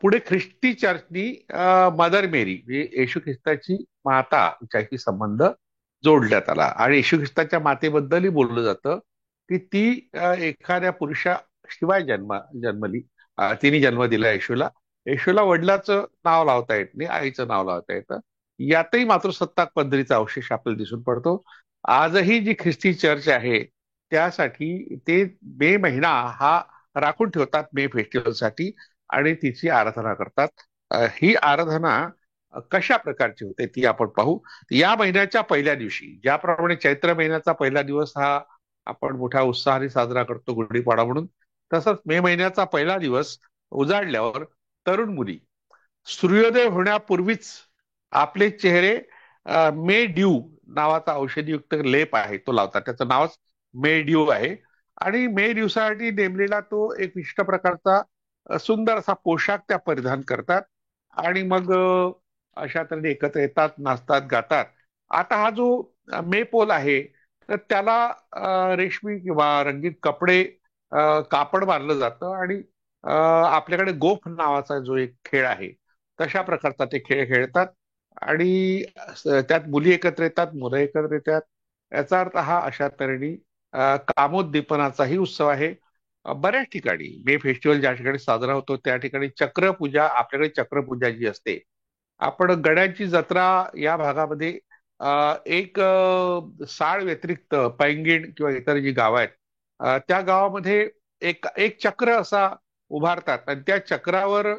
पुढे ख्रिस्ती चर्चनी मदर मेरी म्हणजे येशू ख्रिस्ताची माता हिच्याशी संबंध जोडण्यात आला, आणि येशू ख्रिस्ताच्या मातेबद्दलही बोललं जातं की ती एखाद्या पुरुषाशिवाय जन्मली. तिने जन्म दिला येशूला. येशूला वडिलाचं नाव लावता येत नाही, आईचं नाव लावता येतं. यातही मातृसत्ताक पद्धतीचा अवशेष आपल्याला दिसून पडतो. आजही जी ख्रिस्ती चर्च आहे त्यासाठी ते मे महिना हा राखून ठेवतात मे फेस्टिवलसाठी, आणि तिची आराधना करतात. ही आराधना कशा प्रकारची होते ती आपण पाहू. या महिन्याच्या पहिल्या दिवशी, ज्याप्रमाणे चैत्र महिन्याचा पहिला दिवस हा आपण मोठ्या उत्साहाने साजरा करतो गुढीपाडा म्हणून, तसंच मे महिन्याचा पहिला दिवस उजाडल्यावर तरुण मुली सूर्योदय होण्यापूर्वीच आपले चेहरे मे ड्यू नावाचा औषधीयुक्त लेप आहे तो लावतात. त्याचं नावच मे ड्यू आहे. आणि मे दिवसासाठी नेमलेला तो एक विशिष्ट प्रकारचा सुंदर असा पोशाख त्या परिधान करतात. आणि मग अशा तऱ्हेने एकत्र येतात, नाचतात, गातात. आता हा जो मे पोल आहे, तर त्याला रेशमी किंवा रंगीत कापड बांधलं जातं, आणि आपल्याकडे गोफ नावाचा जो एक खेळ आहे, तशा प्रकारचा ते खेळ खेळतात. आणि त्यात मुली एकत्र येतात, मुलं एकत्र येतात. याचा अर्थ हा अशा तऱ्हेने कामोद्दीपनाचाही उत्सव आहे. बऱ्याच ठिकाणी मे फेस्टिवल ज्या ठिकाणी साजरा होतो त्या ठिकाणी चक्रपूजा, आपल्याकडे चक्रपूजा जी असते, आपण गड्यांची जत्रा या भागामध्ये एक साळ व्यतिरिक्त पैंगीण किंवा इतर जी गावं आहेत, त्या गावामध्ये एक एक चक्र असा उभारतात, आणि त्या चक्रावर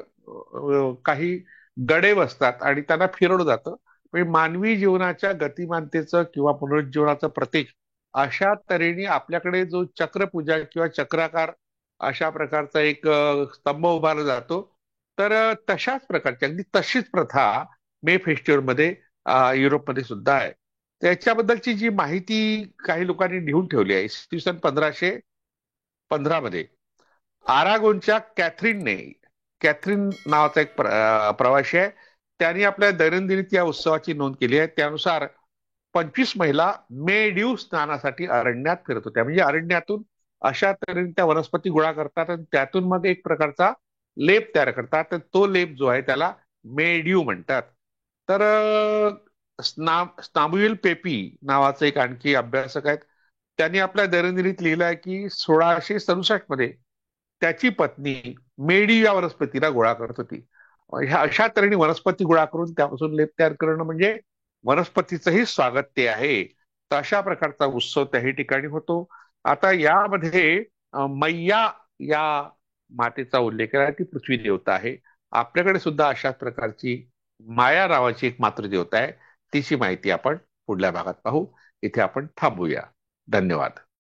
काही गडे बसतात आणि त्यांना फिरवलं जातं. म्हणजे मानवी जीवनाच्या गतिमानतेचं किंवा पुनरुज्जीवनाचं प्रतीक अशा तऱ्हेने आपल्याकडे जो चक्रपूजा किंवा चक्राकार अशा प्रकारचा एक स्तंभ उभारला जातो. तर तशाच प्रकारची, अगदी तशीच प्रथा मे फेस्टिवलमध्ये युरोपमध्ये सुद्धा आहे. त्याच्याबद्दलची जी माहिती काही लोकांनी लिहून ठेवली आहे, इसवी सन 1515 मध्ये आरागोनच्या कॅथरीन नावाचा एक प्रवासी आहे, त्यांनी आपल्या दैनंदिनीत या उत्सवाची नोंद केली आहे. त्यानुसार 25 महिला मे ड्यू स्नानासाठी अरण्यात फिरत होत्या. म्हणजे अरण्यातून अशा तऱ्हेने त्या वनस्पती गोळा करतात आणि त्यातून मग एक प्रकारचा लेप तयार करतात. तर तो लेप जो आहे त्याला मे ड्यू म्हणतात. तर स्नाम्युएल पेपी नावाचे एक आणखी अभ्यासक आहेत. त्यांनी आपल्या दैनंदिनीत लिहिलं आहे की 1667 मध्ये त्याची पत्नी मेडी या वनस्पतीला गोळा करत होती. ह्या अशा तऱ्हेने वनस्पती गोळा करून त्यापासून लेप तयार करणं म्हणजे वनस्पतीचंही स्वागत ते आहे. तर अशा प्रकारचा उत्सव त्याही ठिकाणी होतो. आता यामध्ये मैया या मातेचा उल्लेख केला, ती पृथ्वी देवता आहे. आपल्याकडे सुद्धा अशाच प्रकारची माया नावाची एक मातृदेवता आहे. तिची माहिती आपण पुढल्या भागात पाहू. इथे आपण थांबूया. धन्यवाद.